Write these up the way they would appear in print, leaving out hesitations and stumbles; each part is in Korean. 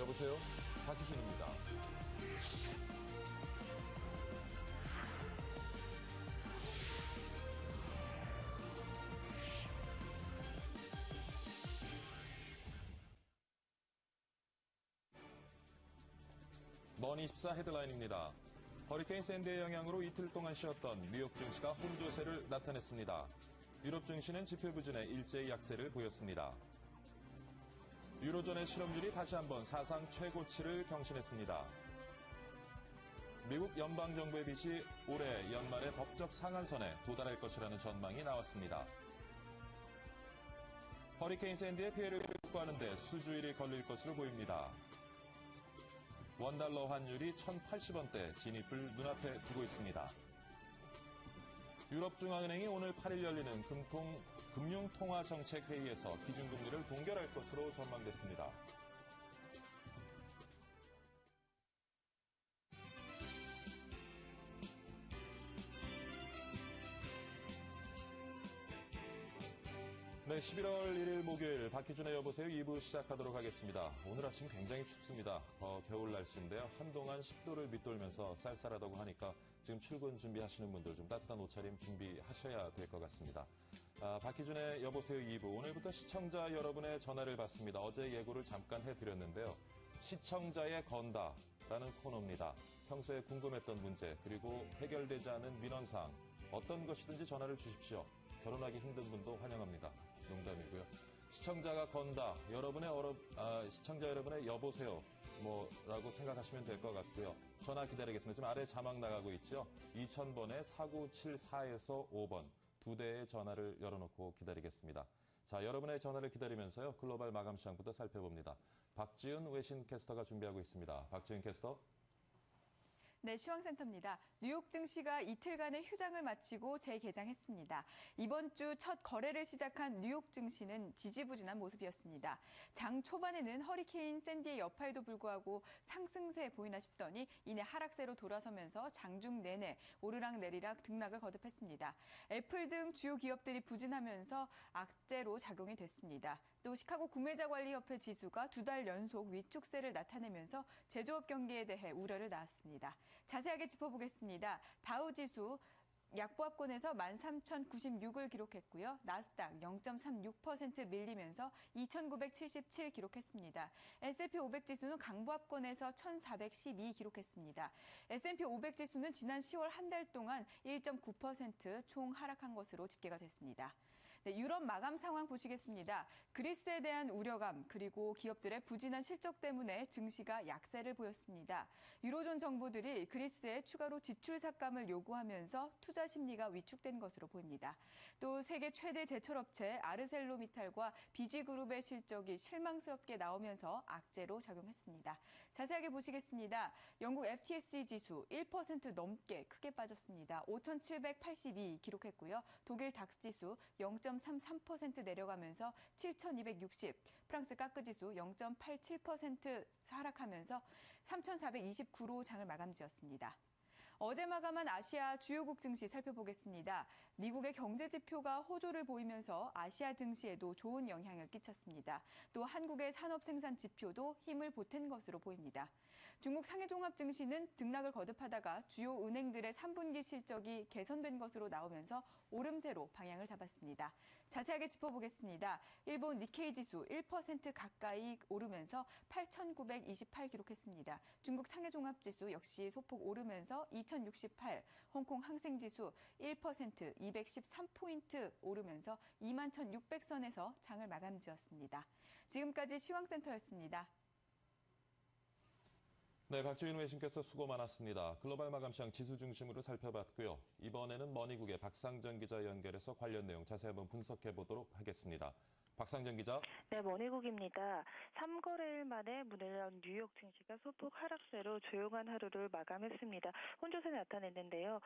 여보세요? 박희준입니다. 머니24 헤드라인입니다. 허리케인 샌디의 영향으로 이틀 동안 쉬었던 뉴욕 증시가 혼조세를 나타냈습니다. 유럽 증시는 지표 부진에 일제히 약세를 보였습니다. 유로존의 실업률이 다시 한번 사상 최고치를 경신했습니다. 미국 연방정부의 빚이 올해 연말에 법적 상한선에 도달할 것이라는 전망이 나왔습니다. 허리케인 샌디의 피해를 복구하는 데 수주일이 걸릴 것으로 보입니다. 원달러 환율이 1,080원대 진입을 눈앞에 두고 있습니다. 유럽중앙은행이 오늘 8일 열리는 금융통화정책회의에서 기준금리를 동결할 것으로 전망됐습니다. 네, 11월 1일 목요일 박희준의 여보세요 2부 시작하도록 하겠습니다. 오늘 아침 굉장히 춥습니다. 겨울 날씨인데요. 한동안 10도를 밑돌면서 쌀쌀하다고 하니까 지금 출근 준비하시는 분들 좀 따뜻한 옷차림 준비하셔야 될 것 같습니다. 박희준의 여보세요 2부 오늘부터 시청자 여러분의 전화를 받습니다. 어제 예고를 잠깐 해드렸는데요. 시청자의 건다라는 코너입니다. 평소에 궁금했던 문제 그리고 해결되지 않은 민원사항 어떤 것이든지 전화를 주십시오. 결혼하기 힘든 분도 환영합니다. 농담이고요. 시청자가 건다. 시청자 여러분의 여보세요. 라고 생각하시면 될 것 같고요. 전화 기다리겠습니다. 지금 아래 자막 나가고 있죠. 2000번에 4974에서 5번 두 대의 전화를 열어놓고 기다리겠습니다. 자, 여러분의 전화를 기다리면서요. 글로벌 마감 시장부터 살펴봅니다. 박지은 외신 캐스터가 준비하고 있습니다. 박지은 캐스터. 네, 시황센터입니다. 뉴욕 증시가 이틀간의 휴장을 마치고 재개장했습니다. 이번 주 첫 거래를 시작한 뉴욕 증시는 지지부진한 모습이었습니다. 장 초반에는 허리케인 샌디의 여파에도 불구하고 상승세 보이나 싶더니 이내 하락세로 돌아서면서 장중 내내 오르락내리락 등락을 거듭했습니다. 애플 등 주요 기업들이 부진하면서 악재로 작용이 됐습니다. 또 시카고 구매자관리협회 지수가 두 달 연속 위축세를 나타내면서 제조업 경기에 대해 우려를 낳았습니다. 자세하게 짚어보겠습니다. 다우지수 약보합권에서 13,096을 기록했고요. 나스닥 0.36% 밀리면서 2,977 기록했습니다. S&P 500 지수는 강보합권에서 1,412 기록했습니다. S&P 500 지수는 지난 10월 한 달 동안 1.9% 총 하락한 것으로 집계가 됐습니다. 네, 유럽 마감 상황 보시겠습니다. 그리스에 대한 우려감 그리고 기업들의 부진한 실적 때문에 증시가 약세를 보였습니다. 유로존 정부들이 그리스에 추가로 지출 삭감을 요구하면서 투자 심리가 위축된 것으로 보입니다. 또 세계 최대 제철업체 아르셀로미탈과 비지그룹의 실적이 실망스럽게 나오면서 악재로 작용했습니다. 자세하게 보시겠습니다. 영국 FTSE 지수 1% 넘게 크게 빠졌습니다. 5,782 기록했고요. 독일 닥스 지수 0.33% 내려가면서 7,260, 프랑스 까크 지수 0.87% 하락하면서 3,429로 장을 마감지었습니다. 어제 마감한 아시아 주요국 증시 살펴보겠습니다. 미국의 경제 지표가 호조를 보이면서 아시아 증시에도 좋은 영향을 끼쳤습니다. 또 한국의 산업 생산 지표도 힘을 보탠 것으로 보입니다. 중국 상해종합 증시는 등락을 거듭하다가 주요 은행들의 3분기 실적이 개선된 것으로 나오면서 오름세로 방향을 잡았습니다. 자세하게 짚어보겠습니다. 일본 니케이 지수 1% 가까이 오르면서 8,928 기록했습니다. 중국 상해종합 지수 역시 소폭 오르면서 2,068, 홍콩 항생지수 1% 213포인트 오르면서 21,600선에서 장을 마감지었습니다. 지금까지 시황센터였습니다. 네, 박지윤 외신께서 수고 많았습니다. 글로벌 마감 시장 지수 중심으로 살펴봤고요. 이번에는 머니국의 박상정 기자 연결해서 관련 내용 자세히 한번 분석해 보도록 하겠습니다. 박상정 기자. 네, 머니국입니다. 3거래일 만에 문을 연 뉴욕 증시가 소폭 하락세로 조용한 하루를 마감했습니다. 혼조세 나타냈는데요.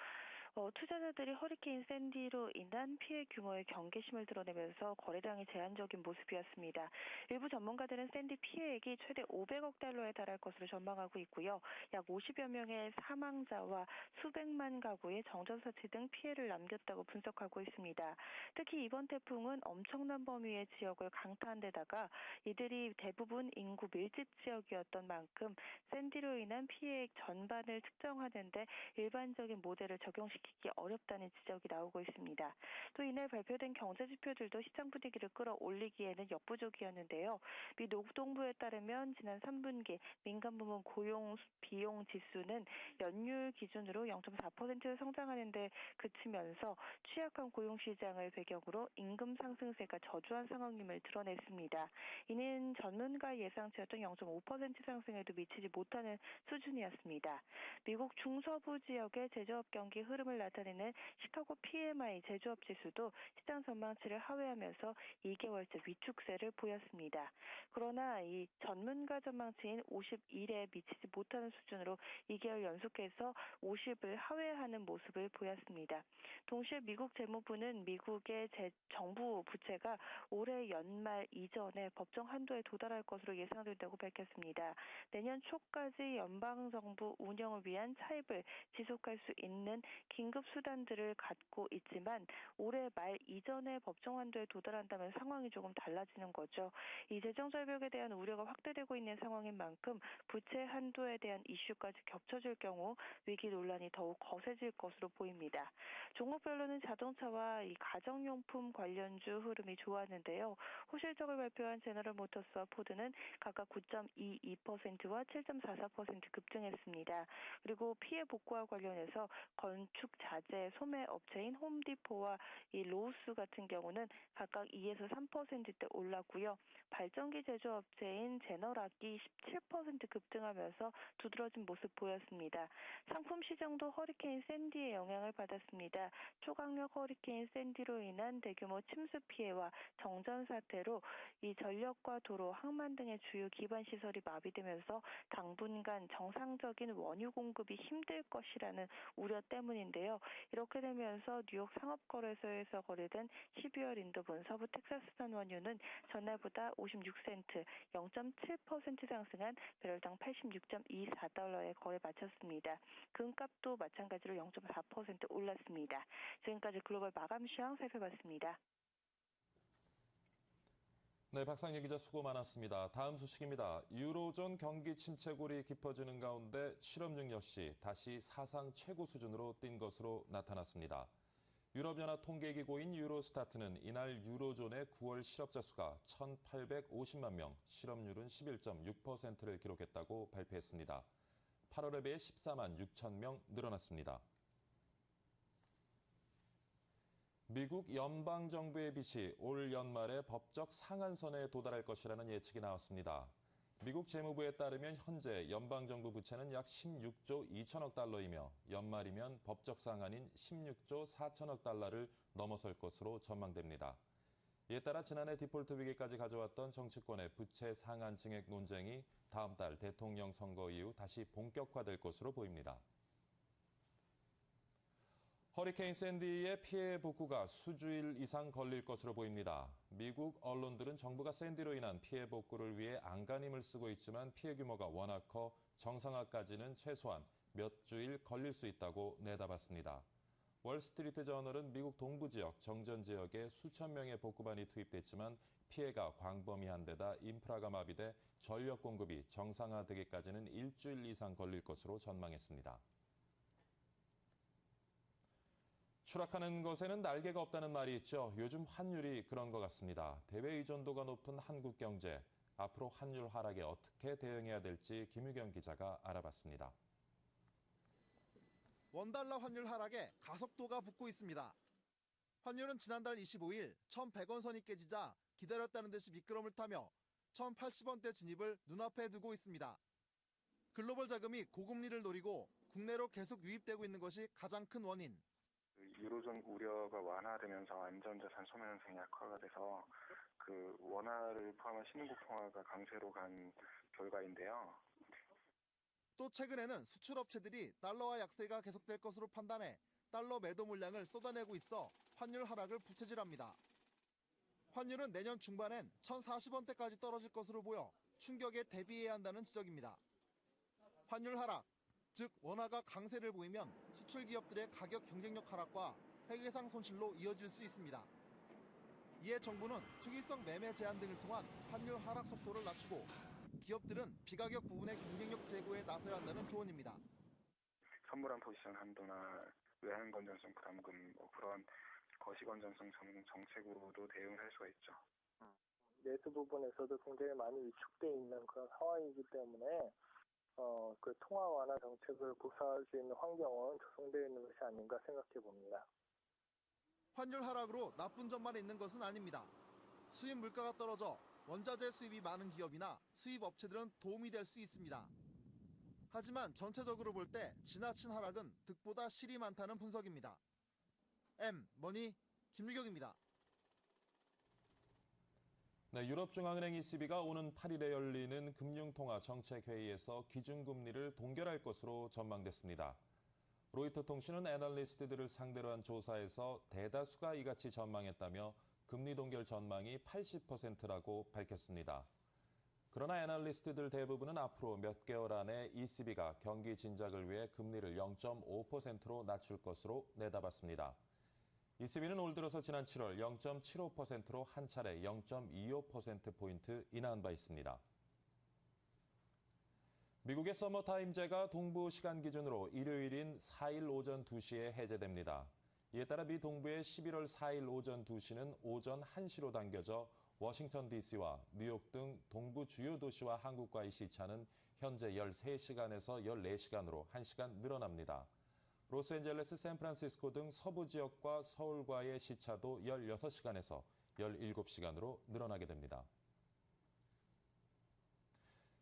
투자자들이 허리케인 샌디로 인한 피해 규모의 경계심을 드러내면서 거래량이 제한적인 모습이었습니다. 일부 전문가들은 샌디 피해액이 최대 500억 달러에 달할 것으로 전망하고 있고요. 약 50여 명의 사망자와 수백만 가구의 정전사치 등 피해를 남겼다고 분석하고 있습니다. 특히 이번 태풍은 엄청난 범위의 지역을 강타한 데다가 이들이 대부분 인구 밀집 지역이었던 만큼 샌디로 인한 피해액 전반을 측정하는데 일반적인 모델을 적용시키기 어렵다는 지적이 나오고 있습니다. 또 이날 발표된 경제 지표들도 시장 분위기를 끌어올리기에는 역부족이었는데요. 미 노동부에 따르면 지난 3분기 민간 부문 고용 비용 지수는 연율 기준으로 0.4% 성장하는 데 그치면서 취약한 고용 시장을 배경으로 임금 상승세가 저조한 상황임을 드러냈습니다. 이는 전문가 예상치였던 0.5% 상승에도 미치지 못하는 수준이었습니다. 미국 중서부 지역의 제조업 경기 흐름을 나타내는 시카고 PMI 제조업 지수도 시장 전망치를 하회하면서 2개월째 위축세를 보였습니다. 그러나 이 전문가 전망치인 51에 미치지 못하는 수준으로 2개월 연속해서 50을 하회하는 모습을 보였습니다. 동시에 미국 재무부는 미국의 정부 부채가 올해 연말 이전에 법정 한도에 도달할 것으로 예상된다고 밝혔습니다. 내년 초까지 연방정부 운영을 위한 차입을 지속할 수 있는 긴급 수단들을 갖고 있지만 올해 말 이전에 법정 한도에 도달한다면 상황이 조금 달라지는 거죠. 이 재정 절벽에 대한 우려가 확대되고 있는 상황인 만큼 부채 한도에 대한 이슈까지 겹쳐질 경우 위기 논란이 더욱 거세질 것으로 보입니다. 종목별로는 자동차와 이 가정용품 관련주 흐름이 좋았는데요. 호실적을 발표한 제너럴 모터스와 포드는 각각 9.22%와 7.44% 급등했습니다. 그리고 피해 복구와 관련해서 건축 자재 소매 업체인 홈디포와 이 로우스 같은 경우는 각각 2에서 3%대 올랐고요. 발전기 제조업체인 제너락이 17% 급등하면서 두드러진 모습 보였습니다. 상품 시장도 허리케인 샌디의 영향을 받았습니다. 초강력 허리케인 샌디로 인한 대규모 침수 피해와 정전 사태로 이 전력과 도로, 항만 등의 주요 기반 시설이 마비되면서 당분간 정상적인 원유 공급이 힘들 것이라는 우려 때문인데요. 이렇게 되면서 뉴욕 상업거래소에서 거래된 12월 인도분 서부 텍사스산 원유는 전날보다 56센트, 0.7% 상승한 배럴당 86.24달러에 거래 마쳤습니다. 금값도 마찬가지로 0.4% 올랐습니다. 지금까지 글로벌 마감 시황 살펴봤습니다. 네, 박상희 기자 수고 많았습니다. 다음 소식입니다. 유로존 경기 침체골이 깊어지는 가운데 실업률 역시 다시 사상 최고 수준으로 뛴 것으로 나타났습니다. 유럽연합 통계기구인 유로스타트는 이날 유로존의 9월 실업자 수가 1,850만 명, 실업률은 11.6%를 기록했다고 발표했습니다. 8월에 비해 14만 6천 명 늘어났습니다. 미국 연방정부의 빚이 올 연말에 법적 상한선에 도달할 것이라는 예측이 나왔습니다. 미국 재무부에 따르면 현재 연방정부 부채는 약 16조 2천억 달러이며 연말이면 법적 상한인 16조 4천억 달러를 넘어설 것으로 전망됩니다. 이에 따라 지난해 디폴트 위기까지 가져왔던 정치권의 부채 상한 증액 논쟁이 다음 달 대통령 선거 이후 다시 본격화될 것으로 보입니다. 허리케인 샌디의 피해 복구가 수주일 이상 걸릴 것으로 보입니다. 미국 언론들은 정부가 샌디로 인한 피해 복구를 위해 안간힘을 쓰고 있지만 피해 규모가 워낙 커 정상화까지는 최소한 몇 주일 걸릴 수 있다고 내다봤습니다. 월스트리트 저널은 미국 동부 지역, 정전 지역에 수천 명의 복구반이 투입됐지만 피해가 광범위한 데다 인프라가 마비돼 전력 공급이 정상화되기까지는 일주일 이상 걸릴 것으로 전망했습니다. 추락하는 것에는 날개가 없다는 말이 있죠. 요즘 환율이 그런 것 같습니다. 대외 의존도가 높은 한국 경제, 앞으로 환율 하락에 어떻게 대응해야 될지 김유경 기자가 알아봤습니다. 원달러 환율 하락에 가속도가 붙고 있습니다. 환율은 지난달 25일 1,100원 선이 깨지자 기다렸다는 듯이 미끄럼을 타며 1,080원대 진입을 눈앞에 두고 있습니다. 글로벌 자금이 고금리를 노리고 국내로 계속 유입되고 있는 것이 가장 큰 원인. 유로존 우려가 완화되면서 안전자산 소매 현상이 악화가 돼서 그 원화를 포함한 신흥국 통화가 강세로 간 결과인데요. 또 최근에는 수출업체들이 달러화 약세가 계속될 것으로 판단해 달러 매도 물량을 쏟아내고 있어 환율 하락을 부채질합니다. 환율은 내년 중반엔 1,040원대까지 떨어질 것으로 보여 충격에 대비해야 한다는 지적입니다. 환율 하락, 즉 원화가 강세를 보이면 수출 기업들의 가격 경쟁력 하락과 회계상 손실로 이어질 수 있습니다. 이에 정부는 투기성 매매 제한 등을 통한 환율 하락 속도를 낮추고 기업들은 비가격 부분의 경쟁력 제고에 나서야 한다는 조언입니다. 선물한 포지션 한도나 외환 건전성 부담금 그런 거시 건전성 정책으로도 대응을 할 수가 있죠. 매수 부분에서도 굉장히 많이 위축돼 있는 그런 상황이기 때문에 그 통화 완화 정책을 구사할 수 있는 환경은 조성되어 있는 것이 아닌가 생각해 봅니다. 환율 하락으로 나쁜 점만 있는 것은 아닙니다. 수입 물가가 떨어져 원자재 수입이 많은 기업이나 수입 업체들은 도움이 될 수 있습니다. 하지만 전체적으로 볼 때 지나친 하락은 득보다 실이 많다는 분석입니다. M머니 김유경입니다. 네, 유럽중앙은행 ECB가 오는 8일에 열리는 금융통화정책회의에서 기준금리를 동결할 것으로 전망됐습니다. 로이터 통신은 애널리스트들을 상대로 한 조사에서 대다수가 이같이 전망했다며 금리 동결 전망이 80%라고 밝혔습니다. 그러나 애널리스트들 대부분은 앞으로 몇 개월 안에 ECB가 경기 진작을 위해 금리를 0.5%로 낮출 것으로 내다봤습니다. ECB는 올 들어서 지난 7월 0.75%로 한 차례 0.25%포인트 인하한 바 있습니다. 미국의 서머타임제가 동부 시간 기준으로 일요일인 4일 오전 2시에 해제됩니다. 이에 따라 미 동부의 11월 4일 오전 2시는 오전 1시로 당겨져 워싱턴 DC와 뉴욕 등 동부 주요 도시와 한국과의 시차는 현재 13시간에서 14시간으로 1시간 늘어납니다. 로스앤젤레스, 샌프란시스코 등 서부 지역과 서울과의 시차도 16시간에서 17시간으로 늘어나게 됩니다.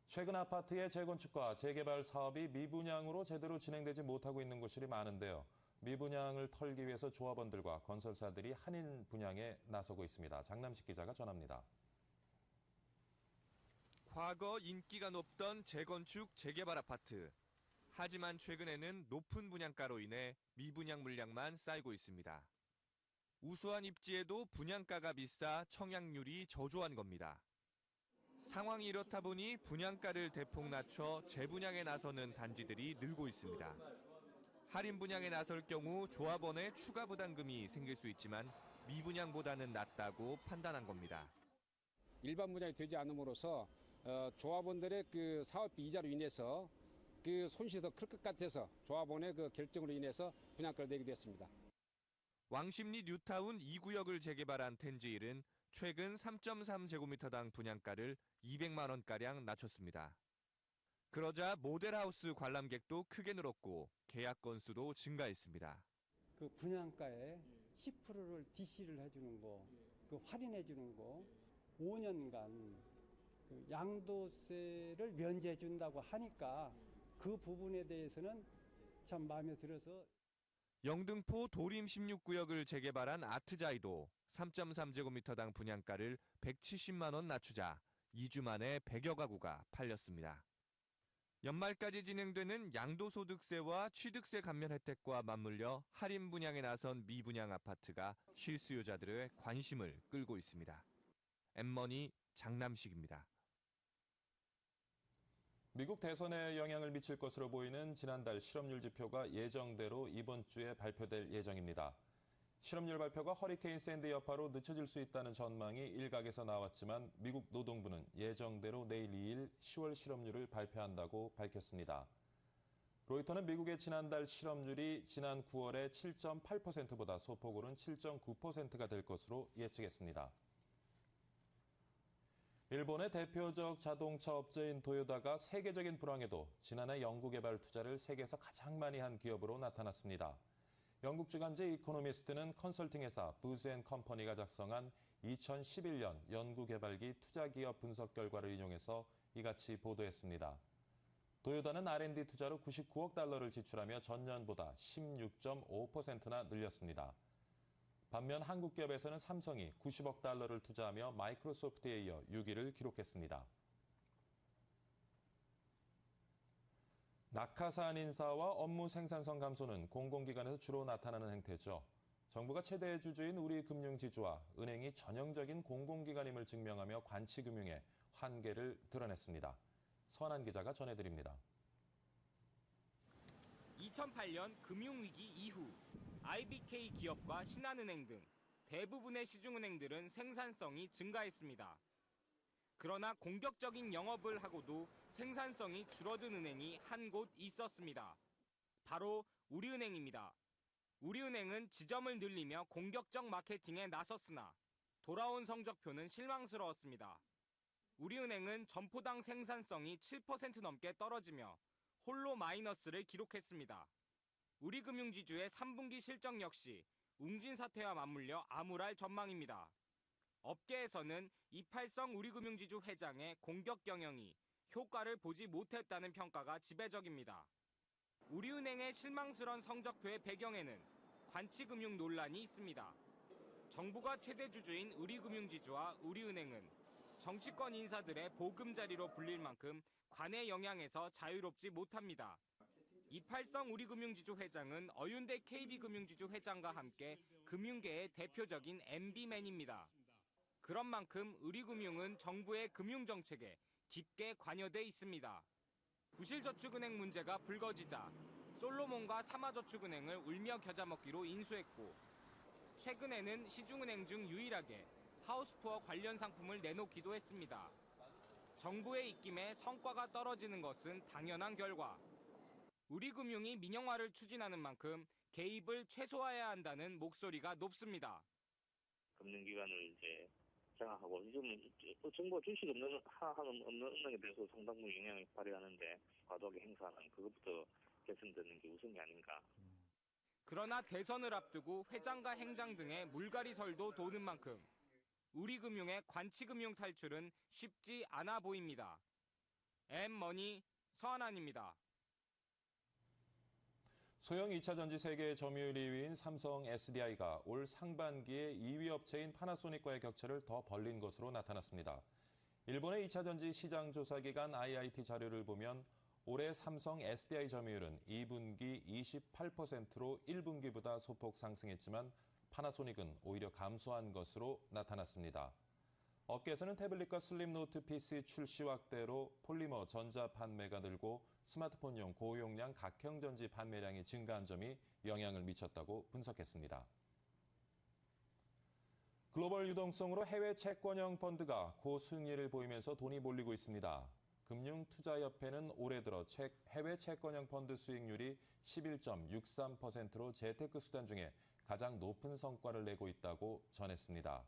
최근 아파트의 재건축과 재개발 사업이 미분양으로 제대로 진행되지 못하고 있는 곳이 많은데요. 미분양을 털기 위해서 조합원들과 건설사들이 한인 분양에 나서고 있습니다. 장남식 기자가 전합니다. 과거 인기가 높던 재건축, 재개발 아파트. 하지만 최근에는 높은 분양가로 인해 미분양 물량만 쌓이고 있습니다. 우수한 입지에도 분양가가 비싸 청약률이 저조한 겁니다. 상황이 이렇다 보니 분양가를 대폭 낮춰 재분양에 나서는 단지들이 늘고 있습니다. 할인 분양에 나설 경우 조합원의 추가 부담금이 생길 수 있지만 미분양보다는 낫다고 판단한 겁니다. 일반 분양이 되지 않음으로써 조합원들의 그 사업비 이자로 인해서 그 손실이 더 클 것 같아서 조합원의 그 결정으로 인해서 분양가를 내게 됐습니다. 왕십리 뉴타운 2구역을 재개발한 텐즈힐은 최근 3.3제곱미터당 분양가를 200만 원가량 낮췄습니다. 그러자 모델하우스 관람객도 크게 늘었고 계약 건수도 증가했습니다. 그 분양가에 10%를 DC를 해주는 거, 그 할인해주는 거, 5년간 그 양도세를 면제해준다고 하니까 그 부분에 대해서는 참 마음에 들어서. 영등포 도림 16구역을 재개발한 아트자이도 3.3제곱미터당 분양가를 170만 원 낮추자 2주 만에 100여 가구가 팔렸습니다. 연말까지 진행되는 양도소득세와 취득세 감면 혜택과 맞물려 할인 분양에 나선 미분양 아파트가 실수요자들의 관심을 끌고 있습니다. M머니 장남식입니다. 미국 대선에 영향을 미칠 것으로 보이는 지난달 실업률 지표가 예정대로 이번 주에 발표될 예정입니다. 실업률 발표가 허리케인 샌디 여파로 늦춰질 수 있다는 전망이 일각에서 나왔지만 미국 노동부는 예정대로 내일 2일 10월 실업률을 발표한다고 밝혔습니다. 로이터는 미국의 지난달 실업률이 지난 9월의 7.8%보다 소폭 오른 7.9%가 될 것으로 예측했습니다. 일본의 대표적 자동차 업체인 도요타가 세계적인 불황에도 지난해 연구개발 투자를 세계에서 가장 많이 한 기업으로 나타났습니다. 영국 주간지 이코노미스트는 컨설팅 회사 부즈앤컴퍼니가 작성한 2011년 연구개발기 투자기업 분석 결과를 인용해서 이같이 보도했습니다. 도요타는 R&D 투자로 99억 달러를 지출하며 전년보다 16.5%나 늘렸습니다. 반면 한국 기업에서는 삼성이 90억 달러를 투자하며 마이크로소프트에 이어 6위를 기록했습니다. 낙하산 인사와 업무 생산성 감소는 공공기관에서 주로 나타나는 행태죠. 정부가 최대 주주인 우리금융지주와 은행이 전형적인 공공기관임을 증명하며 관치금융의 한계를 드러냈습니다. 선한 기자가 전해드립니다. 2008년 금융위기 이후 IBK 기업과 신한은행 등 대부분의 시중은행들은 생산성이 증가했습니다. 그러나 공격적인 영업을 하고도 생산성이 줄어든 은행이 한 곳 있었습니다. 바로 우리은행입니다. 우리은행은 지점을 늘리며 공격적 마케팅에 나섰으나 돌아온 성적표는 실망스러웠습니다. 우리은행은 점포당 생산성이 7% 넘게 떨어지며 홀로 마이너스를 기록했습니다. 우리금융지주의 3분기 실적 역시 웅진 사태와 맞물려 암울할 전망입니다. 업계에서는 이팔성 우리금융지주 회장의 공격 경영이 효과를 보지 못했다는 평가가 지배적입니다. 우리은행의 실망스러운 성적표의 배경에는 관치금융 논란이 있습니다. 정부가 최대 주주인 우리금융지주와 우리은행은 정치권 인사들의 보금자리로 불릴 만큼 관의 영향에서 자유롭지 못합니다. 이팔성 우리금융지주 회장은 어윤대 KB금융지주 회장과 함께 금융계의 대표적인 MB맨입니다. 그런 만큼 우리금융은 정부의 금융정책에 깊게 관여돼 있습니다. 부실저축은행 문제가 불거지자 솔로몬과 삼화저축은행을 울며 겨자 먹기로 인수했고 최근에는 시중은행 중 유일하게 하우스푸어 관련 상품을 내놓기도 했습니다. 정부의 입김에 성과가 떨어지는 것은 당연한 결과. 우리금융이 민영화를 추진하는 만큼 개입을 최소화해야 한다는 목소리가 높습니다. 금융기관을 이제 장악하고 요즘은 정부가 주식 없는 은행에 대해서 상당히 영향을 발휘하는데 과도하게 행사하는 그것부터 개선되는 게 우선이 아닌가. 그러나 대선을 앞두고 회장과 행장 등의 물갈이설도 도는 만큼 우리금융의 관치금융 탈출은 쉽지 않아 보입니다. M머니 서한안입니다. 소형 2차 전지 세계 점유율 2위인 삼성 SDI가 올 상반기에 2위 업체인 파나소닉과의 격차를 더 벌린 것으로 나타났습니다. 일본의 2차 전지 시장 조사 기관 IIT 자료를 보면 올해 삼성 SDI 점유율은 2분기 28%로 1분기보다 소폭 상승했지만 파나소닉은 오히려 감소한 것으로 나타났습니다. 업계에서는 태블릿과 슬림 노트 PC 출시 확대로 폴리머 전자 판매가 늘고 스마트폰용 고용량 각형 전지 판매량이 증가한 점이 영향을 미쳤다고 분석했습니다. 글로벌 유동성으로 해외 채권형 펀드가 고수익률을 보이면서 돈이 몰리고 있습니다. 금융투자협회는 올해 들어 해외 채권형 펀드 수익률이 11.63%로 재테크 수단 중에 가장 높은 성과를 내고 있다고 전했습니다.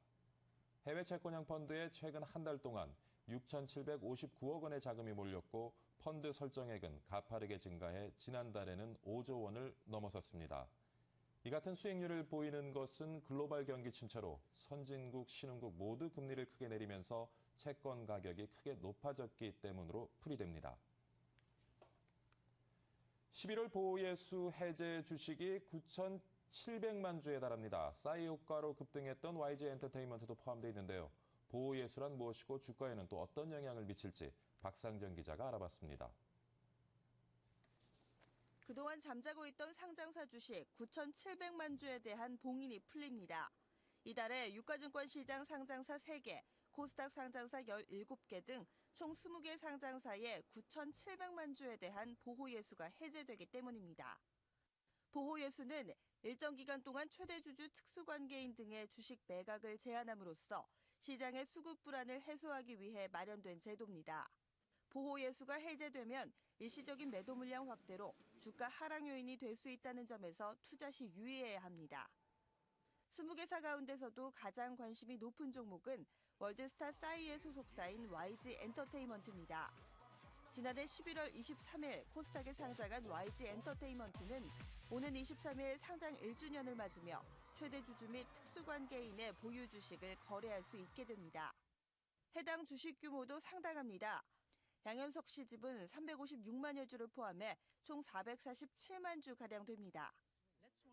해외 채권형 펀드에 최근 한 달 동안 6,759억 원의 자금이 몰렸고 펀드 설정액은 가파르게 증가해 지난달에는 5조 원을 넘어섰습니다. 이 같은 수익률을 보이는 것은 글로벌 경기 침체로 선진국, 신흥국 모두 금리를 크게 내리면서 채권 가격이 크게 높아졌기 때문으로 풀이됩니다. 11월 보호예수 해제 주식이 9,700만 주에 달합니다. 싸이 효과로 급등했던 YG 엔터테인먼트도 포함되어 있는데요. 보호예수란 무엇이고 주가에는 또 어떤 영향을 미칠지 박상정 기자가 알아봤습니다. 그동안 잠자고 있던 상장사 주식 9,700만 주에 대한 봉인이 풀립니다. 이달에 유가증권 시장 상장사 3개, 코스닥 상장사 17개 등 총 20개 상장사의 9,700만 주에 대한 보호예수가 해제되기 때문입니다. 보호예수는 일정 기간 동안 최대 주주 특수관계인 등의 주식 매각을 제한함으로써 시장의 수급 불안을 해소하기 위해 마련된 제도입니다. 보호예수가 해제되면 일시적인 매도 물량 확대로 주가 하락 요인이 될 수 있다는 점에서 투자 시 유의해야 합니다. 20개사 가운데서도 가장 관심이 높은 종목은 월드스타 싸이의 소속사인 YG 엔터테인먼트입니다. 지난해 11월 23일 코스닥에 상장한 YG 엔터테인먼트는 오는 23일 상장 1주년을 맞으며 최대 주주 및 특수관계인의 보유 주식을 거래할 수 있게 됩니다. 해당 주식 규모도 상당합니다. 양현석 씨 집은 356만여 주를 포함해 총 447만 주가량 됩니다.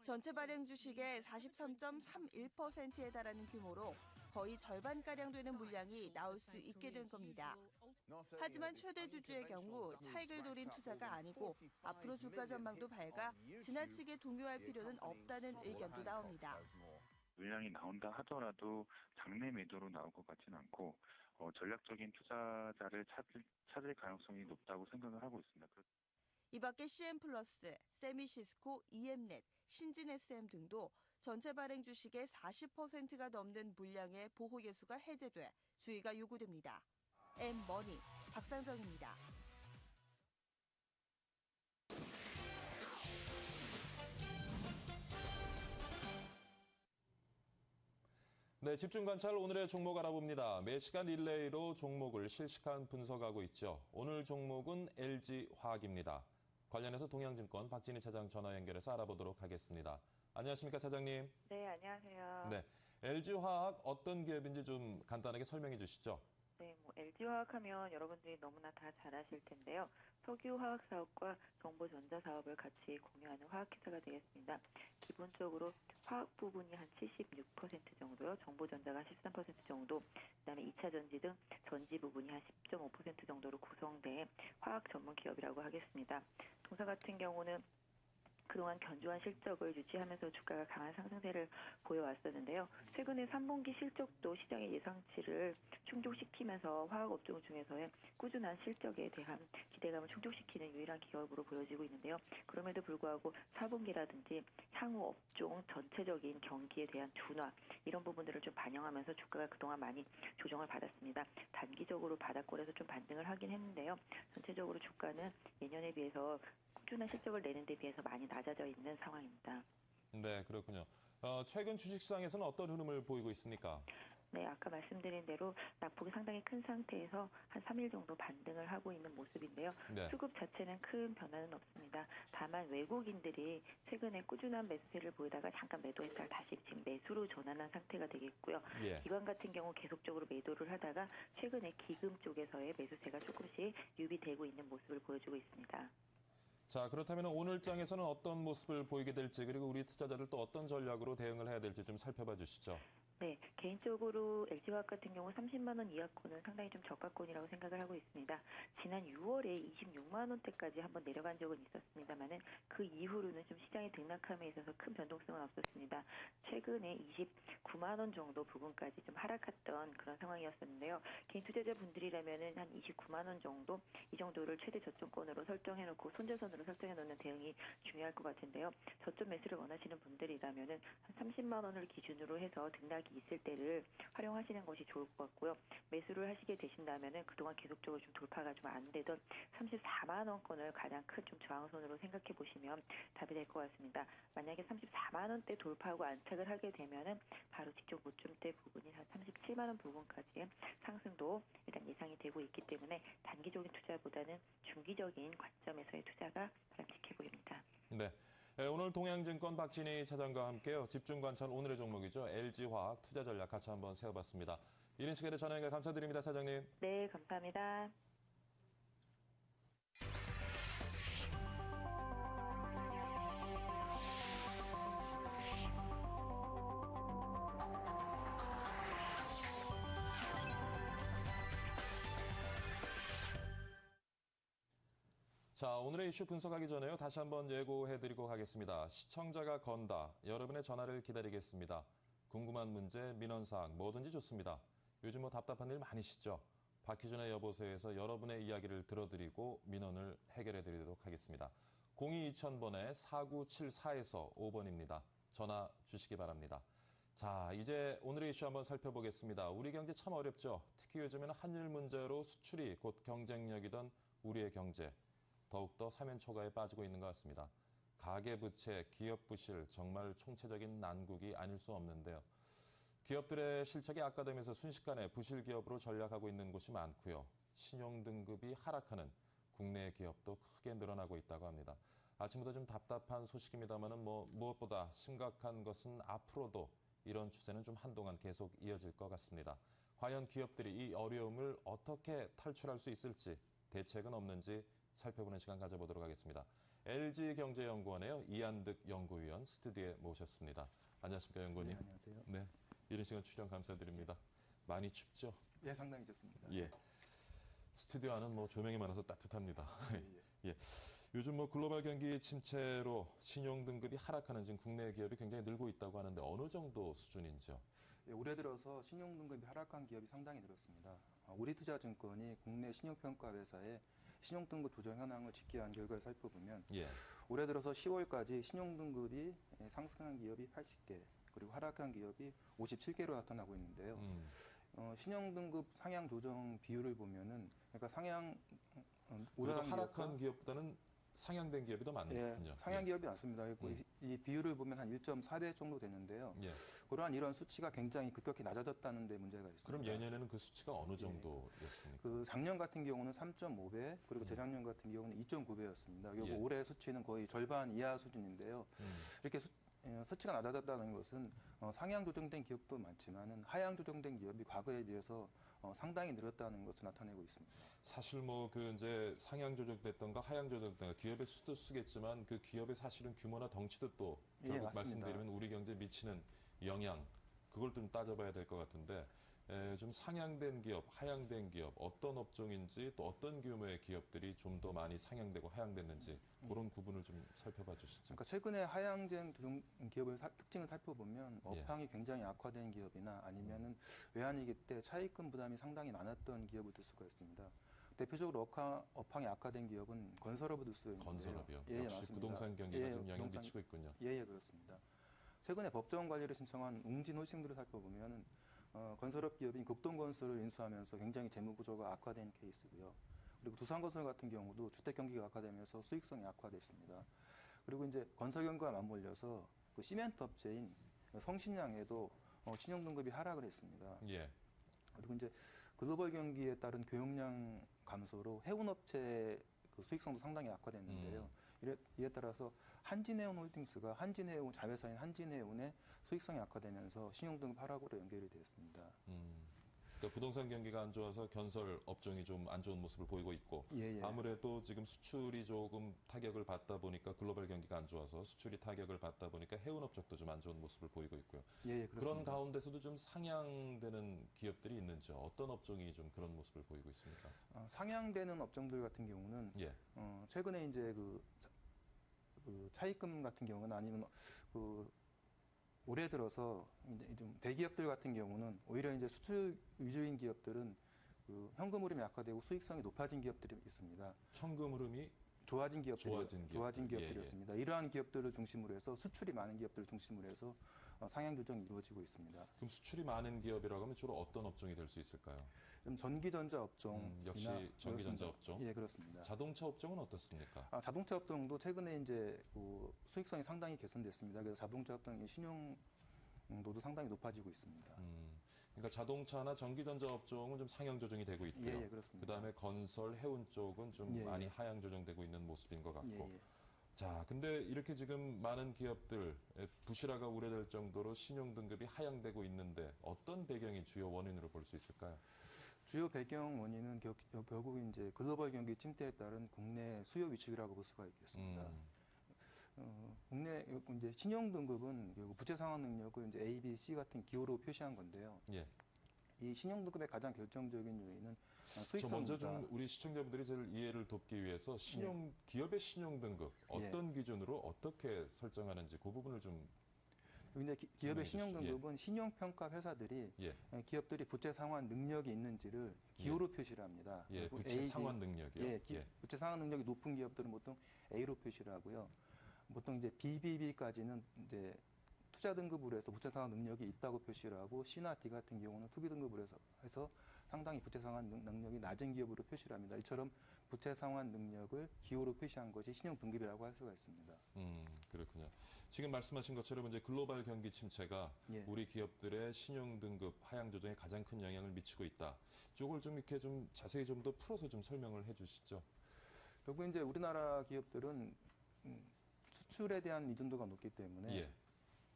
전체 발행 주식의 43.31%에 달하는 규모로 거의 절반가량 되는 물량이 나올 수 있게 된 겁니다. 하지만 최대 주주의 경우 차익을 노린 투자가 아니고 앞으로 주가 전망도 밝아 지나치게 동요할 필요는 없다는 의견도 나옵니다. 물량이 나온다 하더라도 장내 매도로 나올 것 같지는 않고 전략적인 투자자를 찾을 가능성이 높다고 생각을 하고 있습니다. 이 밖에 CN플러스, 세미시스코, EM넷, 신진SM 등도 전체 발행 주식의 40%가 넘는 물량의 보호 예수가 해제돼 주의가 요구됩니다. M머니 박상정입니다. 네, 집중 관찰 오늘의 종목 알아봅니다. 매시간 릴레이로 종목을 실시간 분석하고 있죠. 오늘 종목은 LG화학입니다. 관련해서 동양증권 박진희 차장 전화 연결해서 알아보도록 하겠습니다. 안녕하십니까, 차장님? 네, 안녕하세요. 네, LG화학 어떤 기업인지 좀 간단하게 설명해 주시죠. 네, LG화학 하면 여러분들이 너무나 다 잘 아실 텐데요. 석유화학 사업과 정보전자 사업을 같이 공유하는 화학회사가 되겠습니다. 기본적으로 화학 부분이 한 76% 정도요. 정보전자가 13% 정도, 그다음에 2차 전지 등 전지 부분이 한 10.5% 정도로 구성된 화학 전문 기업이라고 하겠습니다. 동사 같은 경우는 그동안 견조한 실적을 유지하면서 주가가 강한 상승세를 보여왔었는데요. 최근에 3분기 실적도 시장의 예상치를 충족시키면서 화학업종 중에서의 꾸준한 실적에 대한 기대감을 충족시키는 유일한 기업으로 보여지고 있는데요. 그럼에도 불구하고 4분기라든지 향후 업종 전체적인 경기에 대한 둔화 이런 부분들을 좀 반영하면서 주가가 그동안 많이 조정을 받았습니다. 단기적으로 바닥권에서 좀 반등을 하긴 했는데요. 전체적으로 주가는 예년에 비해서 꾸준한 실적을 내는 데 비해서 많이 낮아져 있는 상황입니다. 네, 그렇군요. 최근 주식시장에서는 어떤 흐름을 보이고 있습니까? 네, 아까 말씀드린 대로 낙폭이 상당히 큰 상태에서 한 3일 정도 반등을 하고 있는 모습인데요. 네. 수급 자체는 큰 변화는 없습니다. 다만 외국인들이 최근에 꾸준한 매수세를 보이다가 잠깐 매도했다가 다시 지금 매수로 전환한 상태가 되겠고요. 예. 기관 같은 경우 계속적으로 매도를 하다가 최근에 기금 쪽에서의 매수세가 조금씩 유비되고 있는 모습을 보여주고 있습니다. 자, 그렇다면 오늘장에서는 어떤 모습을 보이게 될지 그리고 우리 투자자들 또 어떤 전략으로 대응을 해야 될지 좀 살펴봐 주시죠. 네, 개인적으로 LG화학 같은 경우 30만 원 이하권은 상당히 좀 저가권이라고 생각을 하고 있습니다. 지난 6월에 26만 원대까지 한번 내려간 적은 있었습니다만은 그 이후로는 좀 시장의 등락함에 있어서 큰 변동성은 없었습니다. 최근에 29만 원 정도 부분까지 좀 하락했던 그런 상황이었었는데요. 개인 투자자분들이라면은 한 29만 원 정도 이 정도를 최대 저점권으로 설정해놓고 손절선으로 설정해놓는 대응이 중요할 것 같은데요. 저점 매수를 원하시는 분들이라면은 한 30만 원을 기준으로 해서 등락이 있을 때를 활용하시는 것이 좋을 것 같고요. 매수를 하시게 되신다면은 그동안 계속적으로 좀 돌파가 좀 안 되던 34만 원권을 가장 큰 좀 저항선으로 생각해 보시면 답이 될 것 같습니다. 만약에 34만 원대 돌파하고 안착을 하게 되면은 바로 직접 고점대 부분이 한 37만 원 부분까지의 상승도 일단 예상이 되고 있기 때문에 단기적인 투자보다는 중기적인 관점에서의 투자가 바람직해 보입니다. 네. 오늘 동양증권 박진희 차장과 함께요. 집중 관찰 오늘의 종목이죠. LG화학 투자 전략 같이 한번 세워봤습니다. 이른 시간에 전화 연결 감사드립니다, 차장님. 네, 감사합니다. 자, 오늘의 이슈 분석하기 전에요. 다시 한번 예고해드리고 가겠습니다. 시청자가 건다. 여러분의 전화를 기다리겠습니다. 궁금한 문제, 민원사항 뭐든지 좋습니다. 요즘 답답한 일 많으시죠? 박희준의 여보세요에서 여러분의 이야기를 들어드리고 민원을 해결해드리도록 하겠습니다. 02-2000번에 4974에서 5번입니다. 전화 주시기 바랍니다. 자, 이제 오늘의 이슈 한번 살펴보겠습니다. 우리 경제 참 어렵죠? 특히 요즘에는 한일 문제로 수출이 곧 경쟁력이던 우리의 경제. 더욱더 사면초가에 빠지고 있는 것 같습니다. 가계부채, 기업부실, 정말 총체적인 난국이 아닐 수 없는데요. 기업들의 실적이 악화되면서 순식간에 부실 기업으로 전락하고 있는 곳이 많고요. 신용등급이 하락하는 국내 기업도 크게 늘어나고 있다고 합니다. 아침부터 좀 답답한 소식입니다만 무엇보다 심각한 것은 앞으로도 이런 추세는 좀 한동안 계속 이어질 것 같습니다. 과연 기업들이 이 어려움을 어떻게 탈출할 수 있을지, 대책은 없는지 살펴보는 시간 가져보도록 하겠습니다. LG경제연구원의 이한득 연구위원 스튜디오에 모셨습니다. 안녕하십니까, 연구원님. 네, 안녕하세요. 네, 이른 시간 출연 감사드립니다. 많이 춥죠? 예, 상당히 좋습니다. 예. 스튜디오 안은 뭐 조명이 많아서 따뜻합니다. 예. 요즘 뭐 글로벌 경기 침체로 신용 등급이 하락하는 지금 국내 기업이 굉장히 늘고 있다고 하는데 어느 정도 수준인지요? 예, 올해 들어서 신용 등급이 하락한 기업이 상당히 늘었습니다. 우리투자증권이 국내 신용평가 회사의 신용 등급 조정 현황을 집계한 결과를 살펴보면 예. 올해 들어서 10월까지 신용 등급이 상승한 기업이 80개, 그리고 하락한 기업이 57개로 나타나고 있는데요. 신용 등급 상향 조정 비율을 보면은 그러니까 상향 그래도 하락한 기업보다는 상향된 기업이 더 많군요. 예, 상향 기업이 많습니다. 이 비율을 보면 한 1.4배 정도 되는데요. 예. 그러한 이런 수치가 굉장히 급격히 낮아졌다는 데 문제가 있습니다. 그럼 예년에는 그 수치가 어느 정도였습니까? 그 작년 같은 경우는 3.5배, 그리고 재작년 같은 경우는 2.9배였습니다. 그리고 예. 올해 수치는 거의 절반 이하 수준인데요. 이렇게 수치가 낮아졌다는 것은 상향 조정된 기업도 많지만은 하향 조정된 기업이 과거에 비해서 상당히 늘었다는 것을 나타내고 있습니다. 사실 뭐 그 이제 상향 조정됐던가 하향 조정됐던가 기업의 수도 쓰겠지만 그 기업의 사실은 규모나 덩치도 또 결국 맞습니다. 말씀드리면 우리 경제에 미치는 영향 그걸 좀 따져봐야 될 것 같은데 좀 상향된 기업, 하향된 기업 어떤 업종인지 또 어떤 규모의 기업들이 좀 더 많이 상향되고 하향됐는지 그런 구분을 좀 살펴봐 주시죠. 그러니까 최근에 하향된 기업의 특징을 살펴보면 업황이 굉장히 악화된 기업이나 아니면은 외환위기 때 차입금 부담이 상당히 많았던 기업을 들 수가 있습니다. 대표적으로 업황이 악화된 기업은 건설업을 들 수 있는데요. 건설업이요. 예, 역시 맞습니다. 부동산 경기가 좀 영향을 미치고 있군요. 예, 그렇습니다. 최근에 법정 관리를 신청한 웅진 홀싱들을 살펴보면 건설업 기업인 극동건설을 인수하면서 굉장히 재무 구조가 악화된 케이스고요. 그리고 두산건설 같은 경우도 주택 경기가 악화되면서 수익성이 악화됐습니다. 그리고 이제 건설 경기와 맞물려서 그 시멘트 업체인 성신양에도 신용 등급이 하락을 했습니다. 예. 그리고 이제 글로벌 경기에 따른 교역량 감소로 해운업체 그 수익성도 상당히 악화됐는데요. 이에 따라서 한진해운홀딩스가 한진해운 자회사인 한진해운의 수익성이 악화되면서 신용등급 하락으로 연결이 되었습니다. 그러니까 부동산 경기가 안 좋아서 건설 업종이 좀 안 좋은 모습을 보이고 있고 아무래도 지금 수출이 조금 타격을 받다 보니까 글로벌 경기가 안 좋아서 수출이 타격을 받다 보니까 해운업 쪽도 좀 안 좋은 모습을 보이고 있고요. 그런 가운데서도 좀 상향되는 기업들이 있는지 어떤 업종이 좀 그런 모습을 보이고 있습니까? 상향되는 업종들 같은 경우는 최근에 이제 그 차입금 같은 경우는 아니면 올해 들어서 이제 좀 대기업들 같은 경우는 오히려 이제 수출 위주인 기업들은 그 현금 흐름이 약화되고 수익성이 높아진 기업들이 있습니다. 현금 흐름이 좋아진 기업들이었습니다. 이러한 기업들을 중심으로 해서 수출이 많은 기업들을 중심으로 해서 상향 조정이 이루어지고 있습니다. 그럼 수출이 많은 기업이라고 하면 주로 어떤 업종이 될 수 있을까요? 전기전자 업종 역시 전기전자 업종. 예, 그렇습니다. 자동차 업종은 어떻습니까? 자동차 업종도 최근에 이제 수익성이 상당히 개선됐습니다. 그래서 자동차 업종의 신용도도 상당히 높아지고 있습니다. 그러니까 자동차나 전기전자 업종은 좀 상향 조정이 되고 있고요. 예, 그렇습니다. 그다음에 건설, 해운 쪽은 좀 많이 하향 조정되고 있는 모습인 것 같고. 자, 근데 이렇게 지금 많은 기업들 부실화가 우려될 정도로 신용 등급이 하향되고 있는데 어떤 배경이 주요 원인으로 볼 수 있을까요? 주요 배경 원인은 결국 이제 글로벌 경기 침체에 따른 국내 수요 위축이라고 볼 수가 있겠습니다. 국내 이제 신용 등급은 결국 부채 상환 능력을 이제 A, B, C 같은 기호로 표시한 건데요. 이 신용 등급의 가장 결정적인 요인은 수익성입니다. 먼저 좀 우리 시청자분들이 제일 이해를 돕기 위해서 기업의 신용 등급 어떤 기준으로 어떻게 설정하는지 그 부분을 좀. 근데 기업의 신용 등급은 신용 평가 회사들이 기업들이 부채 상환 능력이 있는지를 기호로 표시를 합니다. 부채 상환 능력이요. 부채 상환 능력이 높은 기업들은 보통 A로 표시를 하고요. 보통 이제 BBB까지는 이제 투자 등급으로 해서 부채 상환 능력이 있다고 표시를 하고 C나 D 같은 경우는 투기 등급으로 해서 상당히 부채 상환 능력이 낮은 기업으로 표시를 합니다. 이처럼 부채 상환 능력을 기호로 표시한 것이 신용 등급이라고 할 수가 있습니다. 그렇군요. 지금 말씀하신 것처럼 이제 글로벌 경기 침체가 우리 기업들의 신용 등급 하향 조정에 가장 큰 영향을 미치고 있다. 이걸 좀 이렇게 좀 자세히 좀 더 풀어서 좀 설명을 해주시죠. 결국 이제 우리나라 기업들은 수출에 대한 의존도가 높기 때문에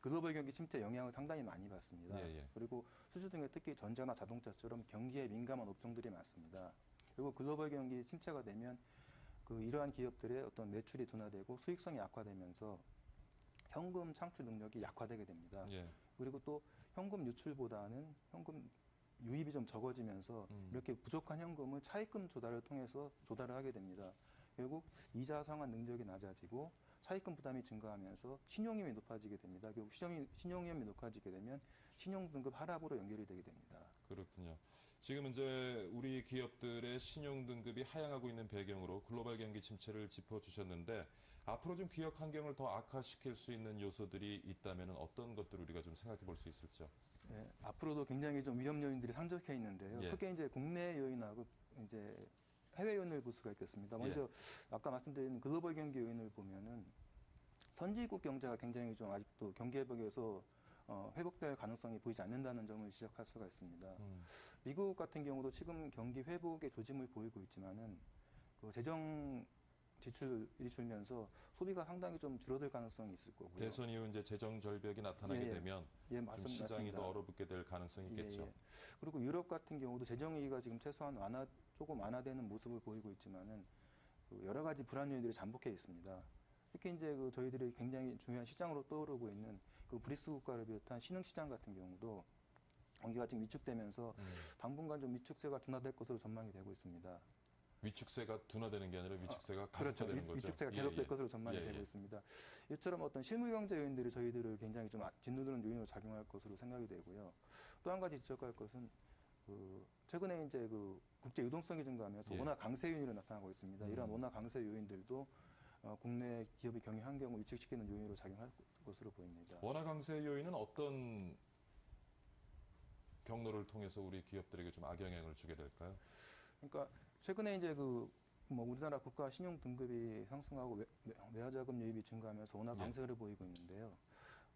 글로벌 경기 침체 영향을 상당히 많이 받습니다. 그리고 수출 중에 특히 전자나 자동차처럼 경기에 민감한 업종들이 많습니다. 그리고 글로벌 경기 침체가 되면 이러한 기업들의 어떤 매출이 둔화되고 수익성이 악화되면서 현금 창출 능력이 약화되게 됩니다. 그리고 또 현금 유출보다는 현금 유입이 좀 적어지면서 이렇게 부족한 현금을 차입금 조달을 통해서 조달을 하게 됩니다. 결국 이자 상환 능력이 낮아지고 차입금 부담이 증가하면서 신용위험이 높아지게 됩니다. 결국 신용위험이 높아지게 되면 신용등급 하락으로 연결이 되게 됩니다. 그렇군요. 지금 이제 우리 기업들의 신용등급이 하향하고 있는 배경으로 글로벌 경기 침체를 짚어주셨는데 앞으로 좀 기업 환경을 더 악화시킬 수 있는 요소들이 있다면 어떤 것들을 우리가 좀 생각해 볼 수 있을죠? 네, 앞으로도 굉장히 좀 위험 요인들이 산적해 있는데요. 예. 크게 이제 국내 요인하고 이제 해외 요인을 볼 수가 있겠습니다. 먼저 아까 말씀드린 글로벌 경기 요인을 보면은 선진국 경제가 굉장히 좀 아직도 경기 회복에서 회복될 가능성이 보이지 않는다는 점을 지적할 수가 있습니다. 미국 같은 경우도 지금 경기 회복의 조짐을 보이고 있지만은 그 재정 지출이 줄면서 소비가 상당히 좀 줄어들 가능성이 있을 거고요. 대선 이후 이제 재정 절벽이 나타나게 되면 좀 시장이 더 얼어붙게 될 가능성이 있겠죠. 그리고 유럽 같은 경우도 재정 위기가 지금 최소한 조금 완화되는 모습을 보이고 있지만은 그 여러 가지 불안 요인들이 잠복해 있습니다. 특히 이제 그 저희들이 굉장히 중요한 시장으로 떠오르고 있는 그 브릭스 국가를 비롯한 신흥 시장 같은 경우도 경기가 지금 위축되면서 당분간 좀 위축세가 둔화될 것으로 전망이 되고 있습니다. 위축세가 둔화되는 게 아니라 위축세가 가속화되는 그렇죠. 거죠. 위축세가 계속될 것으로 전망이 되고 있습니다. 이처럼 어떤 실물 경제 요인들이 저희들을 굉장히 좀 짓누르는 요인으로 작용할 것으로 생각이 되고요. 또 한 가지 지적할 것은 그 최근에 이제 그 국제 유동성이 증가하면서 원화 강세 요인으로 나타나고 있습니다. 이러한 원화 강세 요인들도 국내 기업의 경영 환경을 위축시키는 요인으로 작용할 것으로 보입니다. 원화 강세 요인은 어떤 경로를 통해서 우리 기업들에게 좀 악영향을 주게 될까요? 그러니까 최근에 이제 뭐 우리나라 국가 신용 등급이 상승하고 외화자금 유입이 증가하면서 원화 강세를 보이고 있는데요.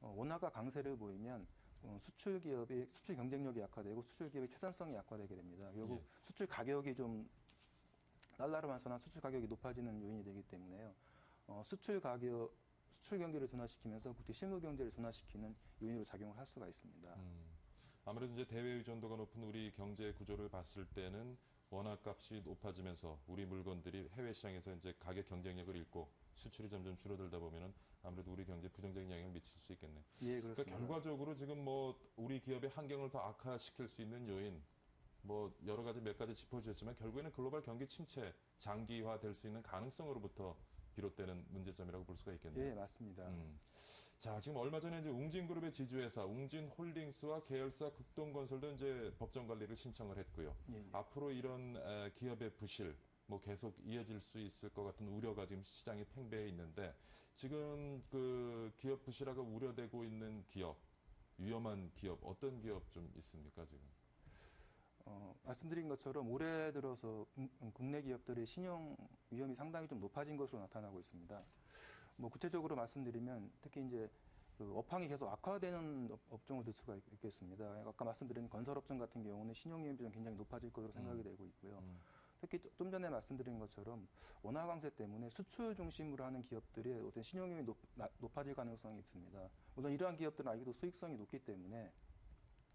원화가 강세를 보이면 수출 기업이 수출 경쟁력이 약화되고 수출 기업의 생산성이 약화되게 됩니다. 결국 수출 가격이 좀 달러로 환산한 수출 가격이 높아지는 요인이 되기 때문에요. 수출 경기를 둔화시키면서 국제 실무 경제를 둔화시키는 요인으로 작용을 할 수가 있습니다. 아무래도 이제 대외 의존도가 높은 우리 경제 구조를 봤을 때는 원화 값이 높아지면서 우리 물건들이 해외 시장에서 이제 가격 경쟁력을 잃고 수출이 점점 줄어들다 보면은 아무래도 우리 경제에 부정적인 영향을 미칠 수 있겠네요. 예, 그렇습니다. 그러니까 결과적으로 지금 뭐 우리 기업의 환경을 더 악화시킬 수 있는 요인 뭐 여러 가지 몇 가지 짚어주셨지만 결국에는 글로벌 경기 침체 장기화될 수 있는 가능성으로부터 비롯되는 문제점이라고 볼 수가 있겠네요. 예, 맞습니다. 자, 지금 얼마 전에 이제 웅진그룹의 지주회사 웅진홀딩스와 계열사 극동건설도 이제 법정 관리를 신청을 했고요. 앞으로 이런 기업의 부실 뭐 계속 이어질 수 있을 것 같은 우려가 지금 시장에 팽배해 있는데 지금 그 기업 부실화가 우려되고 있는 기업, 위험한 기업 어떤 기업 좀 있습니까 지금? 말씀드린 것처럼 올해 들어서 국내 기업들의 신용 위험이 상당히 좀 높아진 것으로 나타나고 있습니다. 뭐 구체적으로 말씀드리면 특히 이제 그 업황이 계속 악화되는 업종을 들 수가 있겠습니다. 아까 말씀드린 건설업종 같은 경우는 신용 위험이 좀 굉장히 높아질 것으로 생각이 되고 있고요. 특히 좀 전에 말씀드린 것처럼 원화 강세 때문에 수출 중심으로 하는 기업들의 어떤 신용 위험이 높아질 가능성이 있습니다. 물론 이러한 기업들은 아직도 수익성이 높기 때문에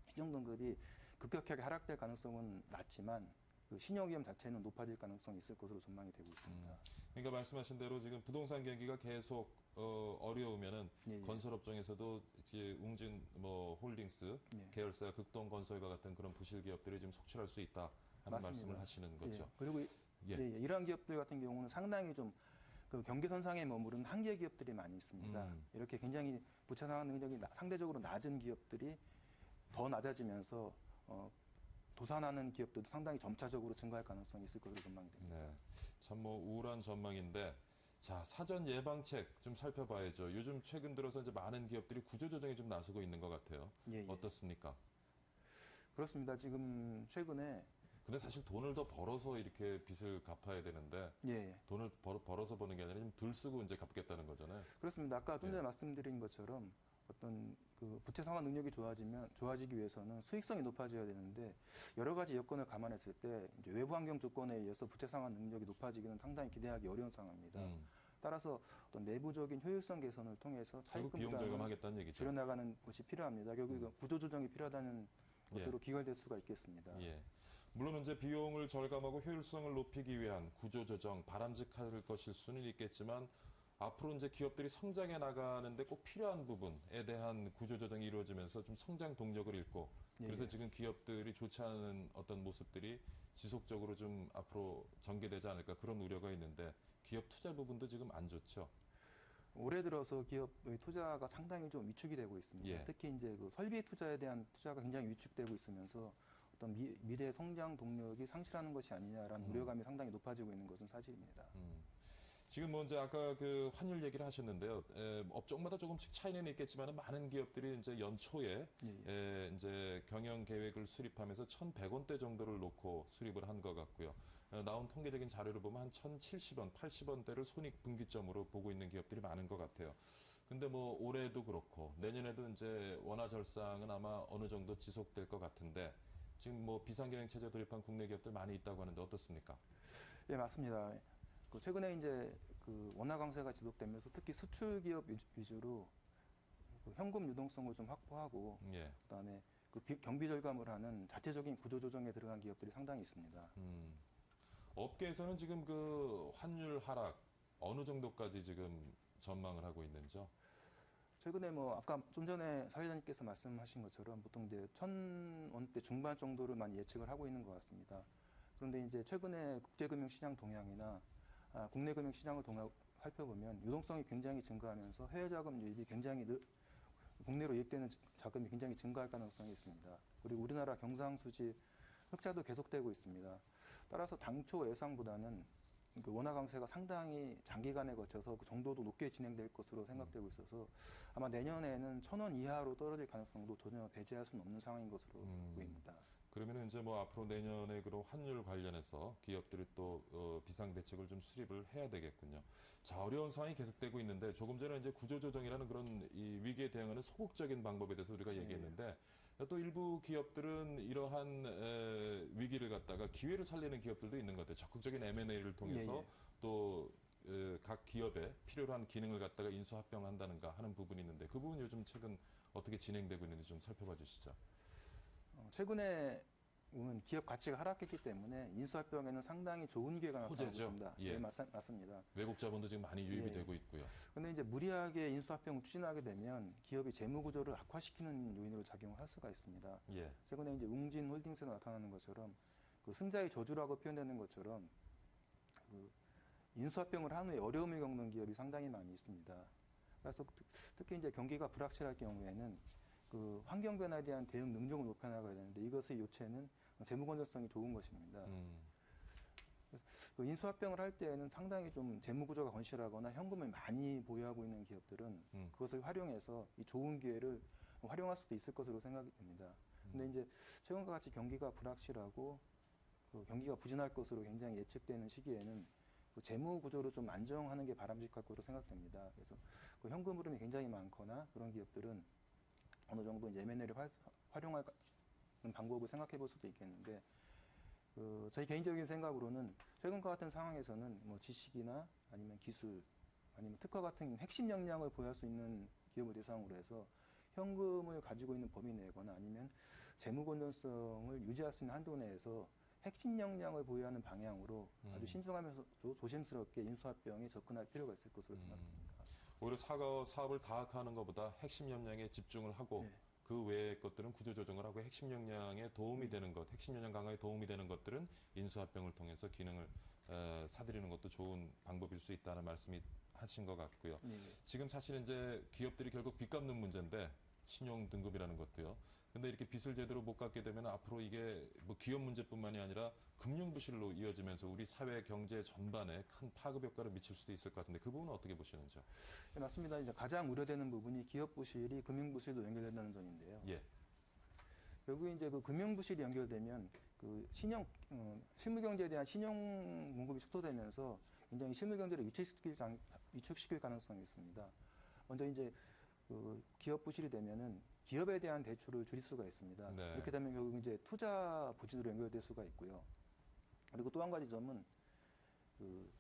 신용 등급이 급격하게 하락될 가능성은 낮지만 그 신용 위험 자체는 높아질 가능성이 있을 것으로 전망이 되고 있습니다. 그러니까 말씀하신 대로 지금 부동산 경기가 계속 어려우면은 건설업종에서도 이제 웅진 뭐 홀딩스 계열사 극동건설과 같은 그런 부실 기업들이 지금 속출할 수 있다 하는 말씀을 하시는 거죠. 그리고 이러한 기업들 같은 경우는 상당히 좀 그 경계선상에 머무른 한계 기업들이 많이 있습니다. 이렇게 굉장히 부채 상환 능력이 상대적으로 낮은 기업들이 더 낮아지면서 도산하는 기업들도 상당히 점차적으로 증가할 가능성이 있을 것으로 전망이 됩니다. 네, 참 뭐 우울한 전망인데 자 사전 예방책 좀 살펴봐야죠. 요즘 최근 들어서 이제 많은 기업들이 구조조정에 좀 나서고 있는 것 같아요. 어떻습니까? 그렇습니다. 지금 최근에 근데 사실 돈을 더 벌어서 이렇게 빚을 갚아야 되는데 돈을 벌어서 버는 게 아니라 좀 덜 쓰고 이제 갚겠다는 거잖아요. 그렇습니다. 아까 좀 전에 말씀드린 것처럼 어떤 그 부채 상환 능력이 좋아지기 위해서는 수익성이 높아져야 되는데 여러 가지 여건을 감안했을 때 이제 외부 환경 조건에 의해서 부채 상환 능력이 높아지기는 상당히 기대하기 어려운 상황입니다. 따라서 어떤 내부적인 효율성 개선을 통해서 차입금 부담을 줄여나가는 것이 필요합니다. 결국 구조 조정이 필요하다는 것으로 귀결될 수가 있겠습니다. 물론 이제 비용을 절감하고 효율성을 높이기 위한 구조 조정 바람직할 것일 수는 있겠지만 앞으로 이제 기업들이 성장해 나가는데 꼭 필요한 부분에 대한 구조조정이 이루어지면서 좀 성장 동력을 잃고 그래서 지금 기업들이 좋지 않은 어떤 모습들이 지속적으로 좀 앞으로 전개되지 않을까 그런 우려가 있는데 기업 투자 부분도 지금 안 좋죠. 올해 들어서 기업의 투자가 상당히 좀 위축이 되고 있습니다. 예. 특히 이제 그 설비 투자에 대한 투자가 굉장히 위축되고 있으면서 어떤 미래 성장 동력이 상실하는 것이 아니냐라는 우려감이 상당히 높아지고 있는 것은 사실입니다. 지금 뭐 이제 아까 그 환율 얘기를 하셨는데요. 업종마다 조금씩 차이는 있겠지만 많은 기업들이 이제 연초에 이제 경영 계획을 수립하면서 1,100원대 정도를 놓고 수립을 한 것 같고요. 나온 통계적인 자료를 보면 한 1,070원, 80원대를 손익분기점으로 보고 있는 기업들이 많은 것 같아요. 근데 뭐 올해도 그렇고 내년에도 이제 원화 절상은 아마 어느 정도 지속될 것 같은데 지금 뭐 비상경영 체제 도입한 국내 기업들 많이 있다고 하는데 어떻습니까? 예, 맞습니다. 최근에 이제 그 원화 강세가 지속되면서 특히 수출 기업 위주로 그 현금 유동성을 좀 확보하고 그다음에 그 경비 절감을 하는 자체적인 구조 조정에 들어간 기업들이 상당히 있습니다. 업계에서는 지금 그 환율 하락 어느 정도까지 지금 전망을 하고 있는지요? 최근에 뭐 아까 좀 전에 사회자님께서 말씀하신 것처럼 보통 이제 1,000원대 중반 정도를 많이 예측을 하고 있는 것 같습니다. 그런데 이제 최근에 국제금융시장 동향이나 국내 금융시장을 살펴보면 유동성이 굉장히 증가하면서 해외 자금 유입이 굉장히 국내로 유입되는 자금이 굉장히 증가할 가능성이 있습니다. 그리고 우리나라 경상수지 흑자도 계속되고 있습니다. 따라서 당초 예상보다는 그 원화 강세가 상당히 장기간에 거쳐서 그 정도도 높게 진행될 것으로 생각되고 있어서 아마 내년에는 1,000원 이하로 떨어질 가능성도 전혀 배제할 수는 없는 상황인 것으로 보입니다. 그러면 이제 뭐 앞으로 내년에 그런 환율 관련해서 기업들이 또 비상 대책을 좀 수립을 해야 되겠군요. 자, 어려운 상황이 계속되고 있는데 조금 전에 이제 구조조정이라는 그런 이 위기에 대응하는 소극적인 방법에 대해서 우리가 얘기했는데 또 일부 기업들은 이러한 위기를 갖다가 기회를 살리는 기업들도 있는 것 같아요. 적극적인 M&A를 통해서 또 각 기업에 필요로 한 기능을 갖다가 인수합병한다는가 하는 부분이 있는데 그 부분 요즘 최근 어떻게 진행되고 있는지 좀 살펴봐 주시죠. 최근에 보면 기업 가치가 하락했기 때문에 인수합병에는 상당히 좋은 기회가 나타나고 있습니다. 예. 네, 맞습니다. 외국 자본도 지금 많이 유입이 되고 있고요. 그런데 이제 무리하게 인수합병을 추진하게 되면 기업이 재무 구조를 악화시키는 요인으로 작용을 할 수가 있습니다. 최근에 이제 웅진홀딩스가 나타나는 것처럼 그 승자의 저주라고 표현되는 것처럼 그 인수합병을 한 후에 어려움을 겪는 기업이 상당히 많이 있습니다. 그래서 특히 이제 경기가 불확실할 경우에는 그 환경 변화에 대한 대응 능력을 높여나가야 되는데 이것의 요체는 재무 건전성이 좋은 것입니다. 그래서 그 인수합병을 할 때에는 상당히 좀 재무 구조가 건실하거나 현금을 많이 보유하고 있는 기업들은 그것을 활용해서 이 좋은 기회를 활용할 수도 있을 것으로 생각이 됩니다. 근데 이제 최근과 같이 경기가 불확실하고 그 경기가 부진할 것으로 굉장히 예측되는 시기에는 그 재무 구조를 좀 안정하는 게 바람직할 것으로 생각됩니다. 그래서 그 현금 흐름이 굉장히 많거나 그런 기업들은 어느 정도 이제 M&A를 활용할 방법을 생각해 볼 수도 있겠는데, 저희 개인적인 생각으로는 최근과 같은 상황에서는 뭐 지식이나 아니면 기술, 아니면 특허 같은 핵심 역량을 보유할 수 있는 기업을 대상으로 해서 현금을 가지고 있는 범위 내거나 아니면 재무 건전성을 유지할 수 있는 한도 내에서 핵심 역량을 보유하는 방향으로 아주 신중하면서도 조심스럽게 인수합병에 접근할 필요가 있을 것으로 생각됩니다. 오히려 사업을 다각화하는 것보다 핵심 역량에 집중을 하고 그 외의 것들은 구조조정을 하고 핵심 역량에 도움이 되는 것, 핵심 역량 강화에 도움이 되는 것들은 인수합병을 통해서 기능을 사들이는 것도 좋은 방법일 수 있다는 말씀이 하신 것 같고요. 지금 사실 이제 기업들이 결국 빚 갚는 문제인데 신용 등급이라는 것도요. 근데 이렇게 빚을 제대로 못 갚게 되면 앞으로 이게 뭐 기업 문제뿐만이 아니라 금융 부실로 이어지면서 우리 사회 경제 전반에 큰 파급 효과를 미칠 수도 있을 것 같은데 그 부분은 어떻게 보시는지요? 네, 맞습니다. 이제 가장 우려되는 부분이 기업 부실이 금융 부실로 연결된다는 점인데요. 결국 이제 그 금융 부실이 연결되면 그 실물 경제에 대한 신용 공급이 축소되면서 굉장히 실물 경제를 위축시킬 가능성이 있습니다. 먼저 이제 그 기업 부실이 되면은 기업에 대한 대출을 줄일 수가 있습니다. 이렇게 되면 결국 이제 투자 부진으로 연결될 수가 있고요. 그리고 또 한 가지 점은 그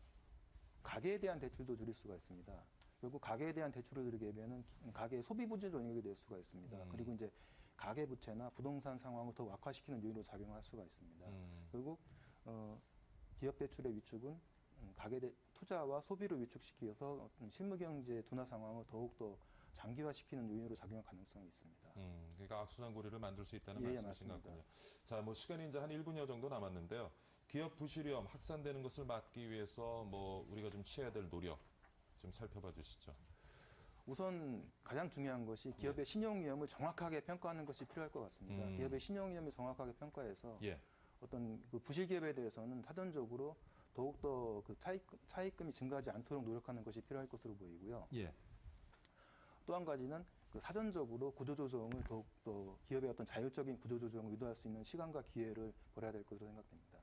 가계에 대한 대출도 줄일 수가 있습니다. 결국 가계에 대한 대출을 줄이게 되면 가계의 소비 부진으로 연결될 수가 있습니다. 그리고 이제 가계 부채나 부동산 상황을 더 악화시키는 요인으로 작용할 수가 있습니다. 결국 기업 대출의 위축은 투자와 소비를 위축시켜서 어떤 실무경제 둔화 상황을 더욱더 장기화시키는 요인으로 작용할 가능성이 있습니다. 그러니까 악순환고리를 만들 수 있다는 예, 말씀이신 것 같군요. 자, 뭐 시간이 이제 한 1분여 정도 남았는데요. 기업 부실위험 확산되는 것을 막기 위해서 뭐 우리가 좀 취해야 될 노력 좀 살펴봐 주시죠. 우선 가장 중요한 것이 기업의 신용 위험을 정확하게 평가하는 것이 필요할 것 같습니다. 기업의 신용 위험을 정확하게 평가해서 어떤 그 부실 기업에 대해서는 사전적으로 더욱더 그 차입금이 증가하지 않도록 노력하는 것이 필요할 것으로 보이고요. 또 한 가지는 그 사전적으로 구조조정을 더욱더 기업의 어떤 자율적인 구조조정을 유도할 수 있는 시간과 기회를 벌여야 될 것으로 생각됩니다.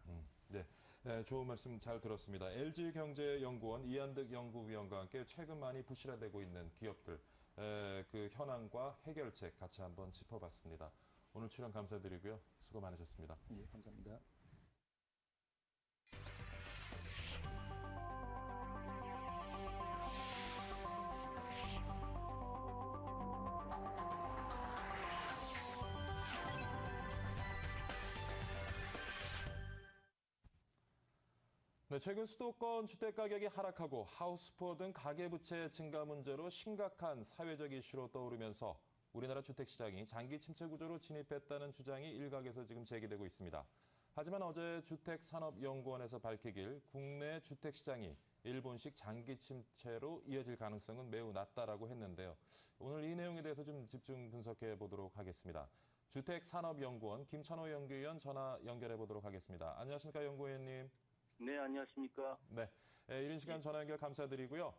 네, 좋은 말씀 잘 들었습니다. LG경제연구원 이한득 연구위원과 함께 최근 많이 부실화되고 있는 기업들 그 현황과 해결책 같이 한번 짚어봤습니다. 오늘 출연 감사드리고요. 수고 많으셨습니다. 예, 감사합니다. 네, 최근 수도권 주택 가격이 하락하고 하우스푸어 등 가계부채 증가 문제로 심각한 사회적 이슈로 떠오르면서 우리나라 주택시장이 장기 침체 구조로 진입했다는 주장이 일각에서 지금 제기되고 있습니다. 하지만 어제 주택산업연구원에서 밝히길 국내 주택시장이 일본식 장기 침체로 이어질 가능성은 매우 낮다라고 했는데요. 오늘 이 내용에 대해서 좀 집중 분석해 보도록 하겠습니다. 주택산업연구원 김찬호 연구위원 전화 연결해 보도록 하겠습니다. 안녕하십니까, 연구위원님. 네, 안녕하십니까. 네, 이른 시간 전화 연결 감사드리고요.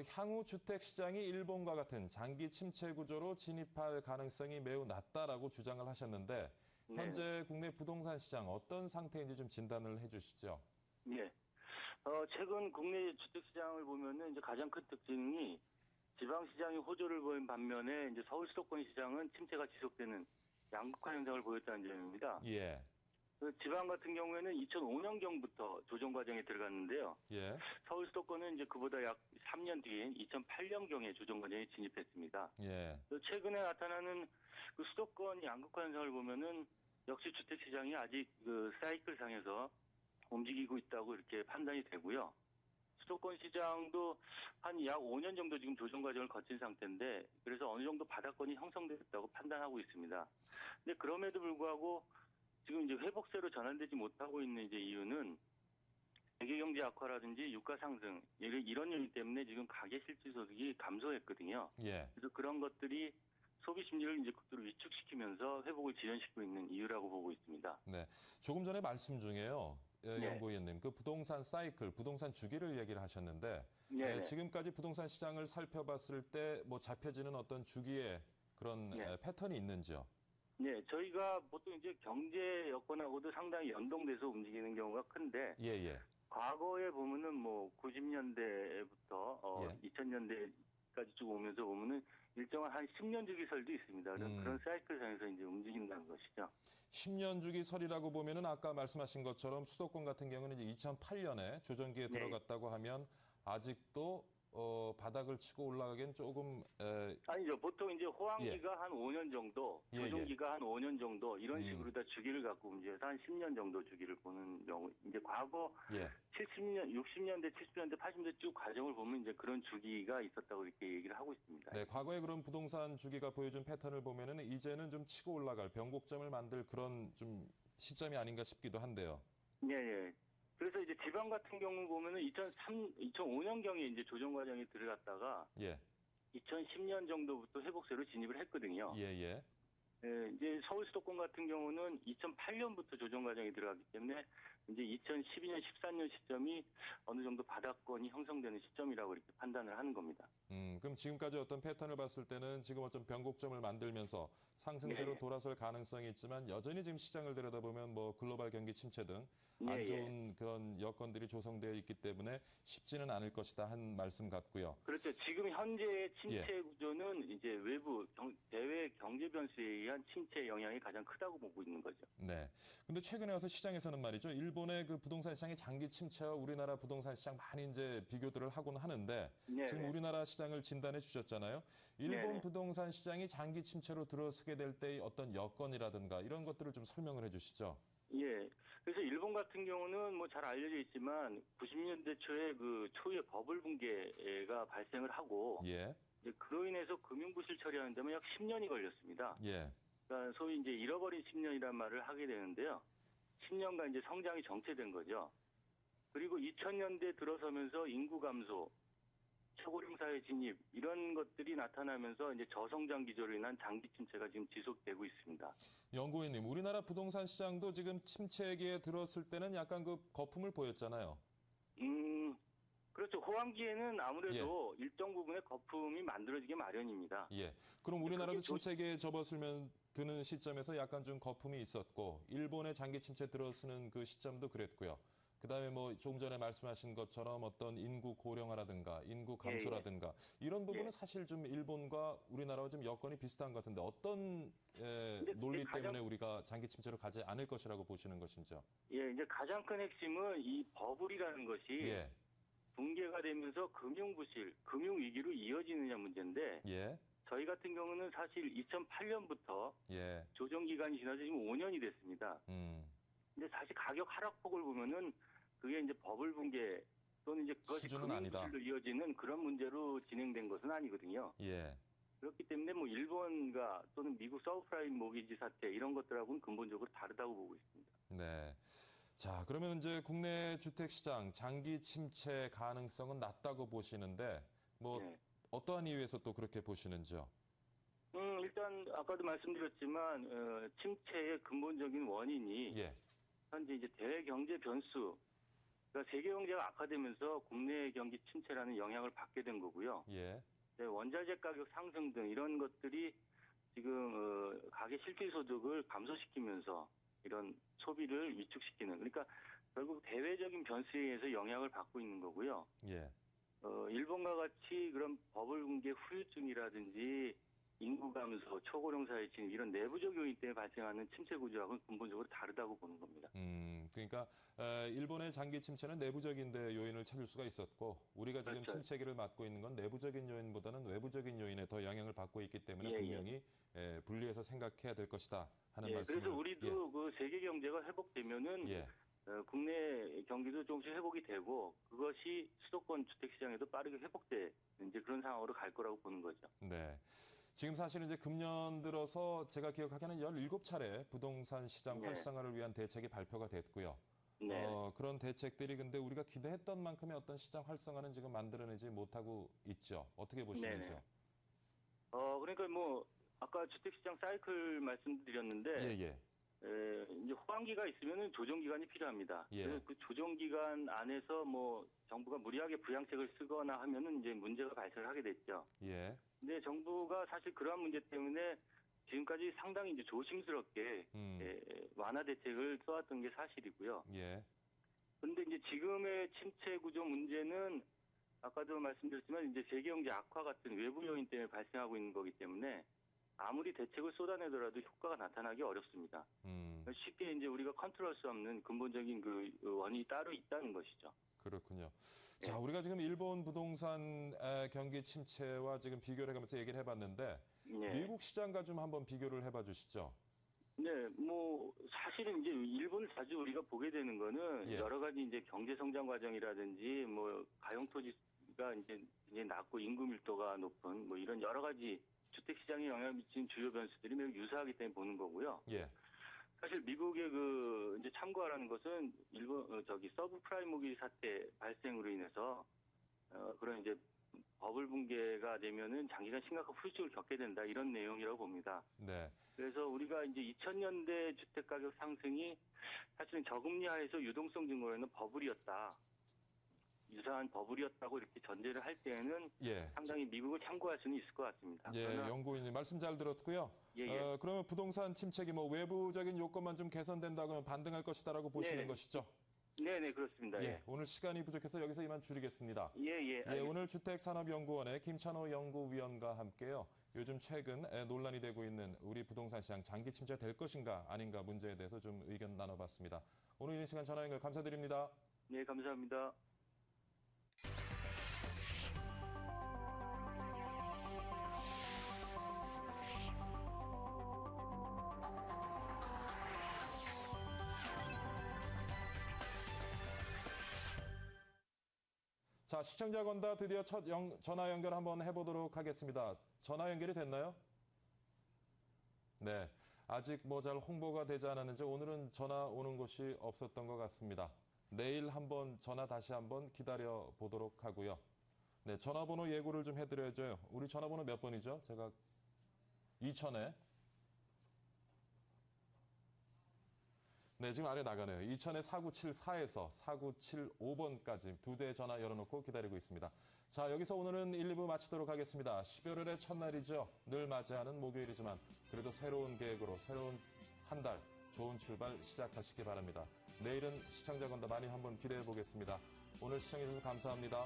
향후 주택 시장이 일본과 같은 장기 침체 구조로 진입할 가능성이 매우 낮다라고 주장을 하셨는데 현재 국내 부동산 시장 어떤 상태인지 좀 진단을 해주시죠. 네, 최근 국내 주택 시장을 보면은 이제 가장 큰 특징이 지방 시장이 호조를 보인 반면에 이제 서울 수도권 시장은 침체가 지속되는 양극화 현상을 보였다는 점입니다. 예. 그 지방 같은 경우에는 2005년경부터 조정 과정에 들어갔는데요. 서울 수도권은 이제 그보다 약 3년 뒤인 2008년경에 조정 과정에 진입했습니다. 최근에 나타나는 그 수도권 양극화 현상을 보면은 역시 주택 시장이 아직 그 사이클 상에서 움직이고 있다고 이렇게 판단이 되고요. 수도권 시장도 한 약 5년 정도 지금 조정 과정을 거친 상태인데 그래서 어느 정도 바닥권이 형성됐다고 판단하고 있습니다. 근데 그럼에도 불구하고 지금 이제 회복세로 전환되지 못하고 있는 이제 이유는 세계 경제 악화라든지 유가 상승 이런 요인 때문에 지금 가계 실질 소득이 감소했거든요. 그래서 그런 것들이 소비 심리를 이제 극도로 위축시키면서 회복을 지연시키고 있는 이유라고 보고 있습니다. 네, 조금 전에 말씀 중에요, 연구위원님, 그 부동산 사이클, 부동산 주기를 얘기를 하셨는데 지금까지 부동산 시장을 살펴봤을 때 뭐 잡혀지는 어떤 주기의 그런 패턴이 있는지요? 네, 저희가 보통 이제 경제 여건하고도 상당히 연동돼서 움직이는 경우가 큰데, 과거에 보면은 뭐 90년대부터 2000년대까지 쭉 오면서 보면은 일정한 한 10년 주기설도 있습니다. 그런 사이클상에서 이제 움직인다는 것이죠. 10년 주기설이라고 보면은 아까 말씀하신 것처럼 수도권 같은 경우는 이제 2008년에 조정기에 들어갔다고 하면 아직도 바닥을 치고 올라가기엔 조금 아니죠. 보통 이제 호황기가 한 5년 정도, 조정기가 한 5년 정도 이런 식으로 다 주기를 갖고 움직여서 한 10년 정도 주기를 보는 경우. 이제 과거 70년, 60년대, 70년대, 80년대 쭉 과정을 보면 이제 그런 주기가 있었다고 이렇게 얘기를 하고 있습니다. 네, 과거에 그런 부동산 주기가 보여준 패턴을 보면은 이제는 좀 치고 올라갈 변곡점을 만들 그런 좀 시점이 아닌가 싶기도 한데요. 네. 그래서 이제 지방 같은 경우 보면은 2005년경에 이제 조정 과정에 들어갔다가 2010년 정도부터 회복세로 진입을 했거든요. 이제 서울 수도권 같은 경우는 2008년부터 조정 과정에 들어갔기 때문에 이제 2012년, 13년 시점이 어느 정도 바닥권이 형성되는 시점이라고 이렇게 판단을 하는 겁니다. 그럼 지금까지 어떤 패턴을 봤을 때는 지금 어떤 변곡점을 만들면서 상승세로 돌아설 가능성이 있지만 여전히 지금 시장을 들여다보면 뭐 글로벌 경기 침체 등 안 좋은 그런 여건들이 조성되어 있기 때문에 쉽지는 않을 것이다 한 말씀 같고요. 그렇죠. 지금 현재의 침체 구조는 이제 외부 대외 경제 변수에 의한 침체 영향이 가장 크다고 보고 있는 거죠. 네. 근데 최근에 와서 시장에서는 말이죠. 일본의 그 부동산 시장의 장기 침체와 우리나라 부동산 시장 많이 이제 비교들을 하고는 하는데 지금 우리나라 시장을 진단해 주셨잖아요. 일본 부동산 시장이 장기 침체로 들어서게 될 때의 어떤 여건이라든가 이런 것들을 좀 설명을 해 주시죠. 예. 그래서 일본 같은 경우는 뭐 잘 알려져 있지만 90년대 초에 그 초유의 버블 붕괴가 발생을 하고 예. 이제 그로 인해서 금융부실 처리하는 데만 약 10년이 걸렸습니다. 예. 그러니까 소위 이제 잃어버린 10년이란 말을 하게 되는데요. 10년간 이제 성장이 정체된 거죠. 그리고 2000년대 들어서면서 인구 감소, 초고령 사회 진입 이런 것들이 나타나면서 이제 저성장 기조로 인한 장기 침체가 지금 지속되고 있습니다. 연구위원님, 우리나라 부동산 시장도 지금 침체기에 들었을 때는 약간 그 거품을 보였잖아요. 그렇죠. 호황기에는 아무래도 일정 부분의 거품이 만들어지게 마련입니다. 예. 그럼 우리나라도 침체기에 접어들면 드는 시점에서 약간 좀 거품이 있었고, 일본의 장기 침체 들어서는 그 시점도 그랬고요. 그다음에 뭐 조금 전에 말씀하신 것처럼 어떤 인구 고령화라든가 인구 감소라든가 이런 부분은 사실 좀 일본과 우리나라와 좀 여건이 비슷한 것 같은데 어떤 논리 때문에 우리가 장기 침체로 가지 않을 것이라고 보시는 것인지요? 예, 이제 가장 큰 핵심은 이 버블이라는 것이 붕괴가 되면서 금융부실, 금융위기로 이어지느냐 문제인데 저희 같은 경우는 사실 2008년부터 조정기간이 지나서 지금 5년이 됐습니다. 근데 사실 가격 하락폭을 보면은 그게 이제 버블 붕괴 또는 이제 그것이 금융부실로 이어지는 그런 문제로 진행된 것은 아니거든요. 그렇기 때문에 뭐 일본과 또는 미국 서브프라임 모기지 사태 이런 것들하고는 근본적으로 다르다고 보고 있습니다. 네. 자, 그러면 이제 국내 주택 시장 장기 침체 가능성은 낮다고 보시는데 뭐 어떠한 이유에서 또 그렇게 보시는지요? 일단 아까도 말씀드렸지만 침체의 근본적인 원인이 현재 이제 대외 경제 변수, 그러니까 세계 경제가 악화되면서 국내 경기 침체라는 영향을 받게 된 거고요. 원자재 가격 상승 등 이런 것들이 지금 가계 실질 소득을 감소시키면서 이런 소비를 위축시키는, 그러니까 결국 대외적인 변수에 의해서 영향을 받고 있는 거고요. 일본과 같이 그런 버블 붕괴 후유증이라든지 인구 감소, 초고령 사회 진입 이런 내부적 요인 때문에 발생하는 침체 구조하고는 근본적으로 다르다고 보는 겁니다. 그러니까 일본의 장기 침체는 내부적인 데 요인을 찾을 수가 있었고 우리가 지금 침체기를 맞고 있는 건 내부적인 요인보다는 외부적인 요인에 더 영향을 받고 있기 때문에 분명히 분리해서 생각해야 될 것이다 하는 말씀을. 그래서 우리도 그 세계 경제가 회복되면은 국내 경기도 조금씩 회복이 되고 그것이 수도권 주택 시장에도 빠르게 회복돼 이제 그런 상황으로 갈 거라고 보는 거죠. 네. 지금 사실 이제 금년 들어서 제가 기억하기에는 17차례 부동산 시장 활성화를 위한 대책이 발표가 됐고요. 그런 대책들이 근데 우리가 기대했던 만큼의 어떤 시장 활성화는 지금 만들어내지 못하고 있죠. 어떻게 보시는지요? 그러니까 뭐 아까 주택시장 사이클 말씀드렸는데 이제 호황기가 있으면은 조정 기간이 필요합니다. 그래서 그 조정 기간 안에서 뭐 정부가 무리하게 부양책을 쓰거나 하면은 이제 문제가 발생하게 됐죠. 근데 정부가 사실 그러한 문제 때문에 지금까지 상당히 이제 조심스럽게 완화 대책을 써왔던 게 사실이고요. 그런데 이제 지금의 침체 구조 문제는 아까도 말씀드렸지만 이제 세계 경제 악화 같은 외부 요인 때문에 발생하고 있는 거기 때문에 아무리 대책을 쏟아내더라도 효과가 나타나기 어렵습니다. 쉽게 이제 우리가 컨트롤할 수 없는 근본적인 그 원인이 따로 있다는 것이죠. 그렇군요. 자, 우리가 지금 일본 부동산 경기 침체와 지금 비교를 해가면서 얘기를 해봤는데 미국 시장과 좀 한번 비교를 해봐 주시죠. 네, 뭐 사실은 이제 일본을 자주 우리가 보게 되는 거는 여러 가지 이제 경제 성장 과정이라든지 뭐 가용 토지가 이제 낮고 인구 밀도가 높은 뭐 이런 여러 가지 주택 시장에 영향을 미치는 주요 변수들이 매우 유사하기 때문에 보는 거고요. 사실 미국의 그 이제 참고하라는 것은 일본 서브 프라임 모기지 사태 발생으로 인해서 그런 이제 버블 붕괴가 되면은 장기간 심각한 후유증을 겪게 된다 이런 내용이라고 봅니다. 그래서 우리가 이제 2000년대 주택 가격 상승이 사실은 저금리 하에서 유동성 증거에는 버블이었다. 유사한 버블이었다고 이렇게 전제를 할 때에는 상당히 미국을 참고할 수는 있을 것 같습니다. 연구위원님 말씀 잘 들었고요. 그러면 부동산 침체기 뭐 외부적인 요건만 좀 개선된다면 반등할 것이다라고 보시는 것이죠? 네, 그렇습니다. 오늘 시간이 부족해서 여기서 이만 줄이겠습니다. 알겠습니다. 오늘 주택산업연구원의 김찬호 연구위원과 함께요. 요즘 최근 논란이 되고 있는 우리 부동산 시장 장기 침체 될 것인가 아닌가 문제에 대해서 좀 의견 나눠봤습니다. 오늘 이 시간 전화 연결 감사드립니다. 네, 감사합니다. 자, 시청자 건다 드디어 첫 전화 연결 한번 해보도록 하겠습니다. 전화 연결이 됐나요? 네. 아직 뭐 잘 홍보가 되지 않았는지 오늘은 전화 오는 곳이 없었던 것 같습니다. 내일 한번 전화 다시 한번 기다려 보도록 하고요. 네, 전화번호 예고를 좀 해드려야죠. 우리 전화번호 몇 번이죠? 제가 2000에. 네, 지금 아래 나가네요. 2000에 4974에서 4975번까지 2대 전화 열어놓고 기다리고 있습니다. 자, 여기서 오늘은 1, 2부 마치도록 하겠습니다. 12월의 첫날이죠. 늘 맞이하는 목요일이지만 그래도 새로운 계획으로 새로운 한 달 좋은 출발 시작하시기 바랍니다. 내일은 시청자 건다 많이 한번 기대해 보겠습니다. 오늘 시청해 주셔서 감사합니다.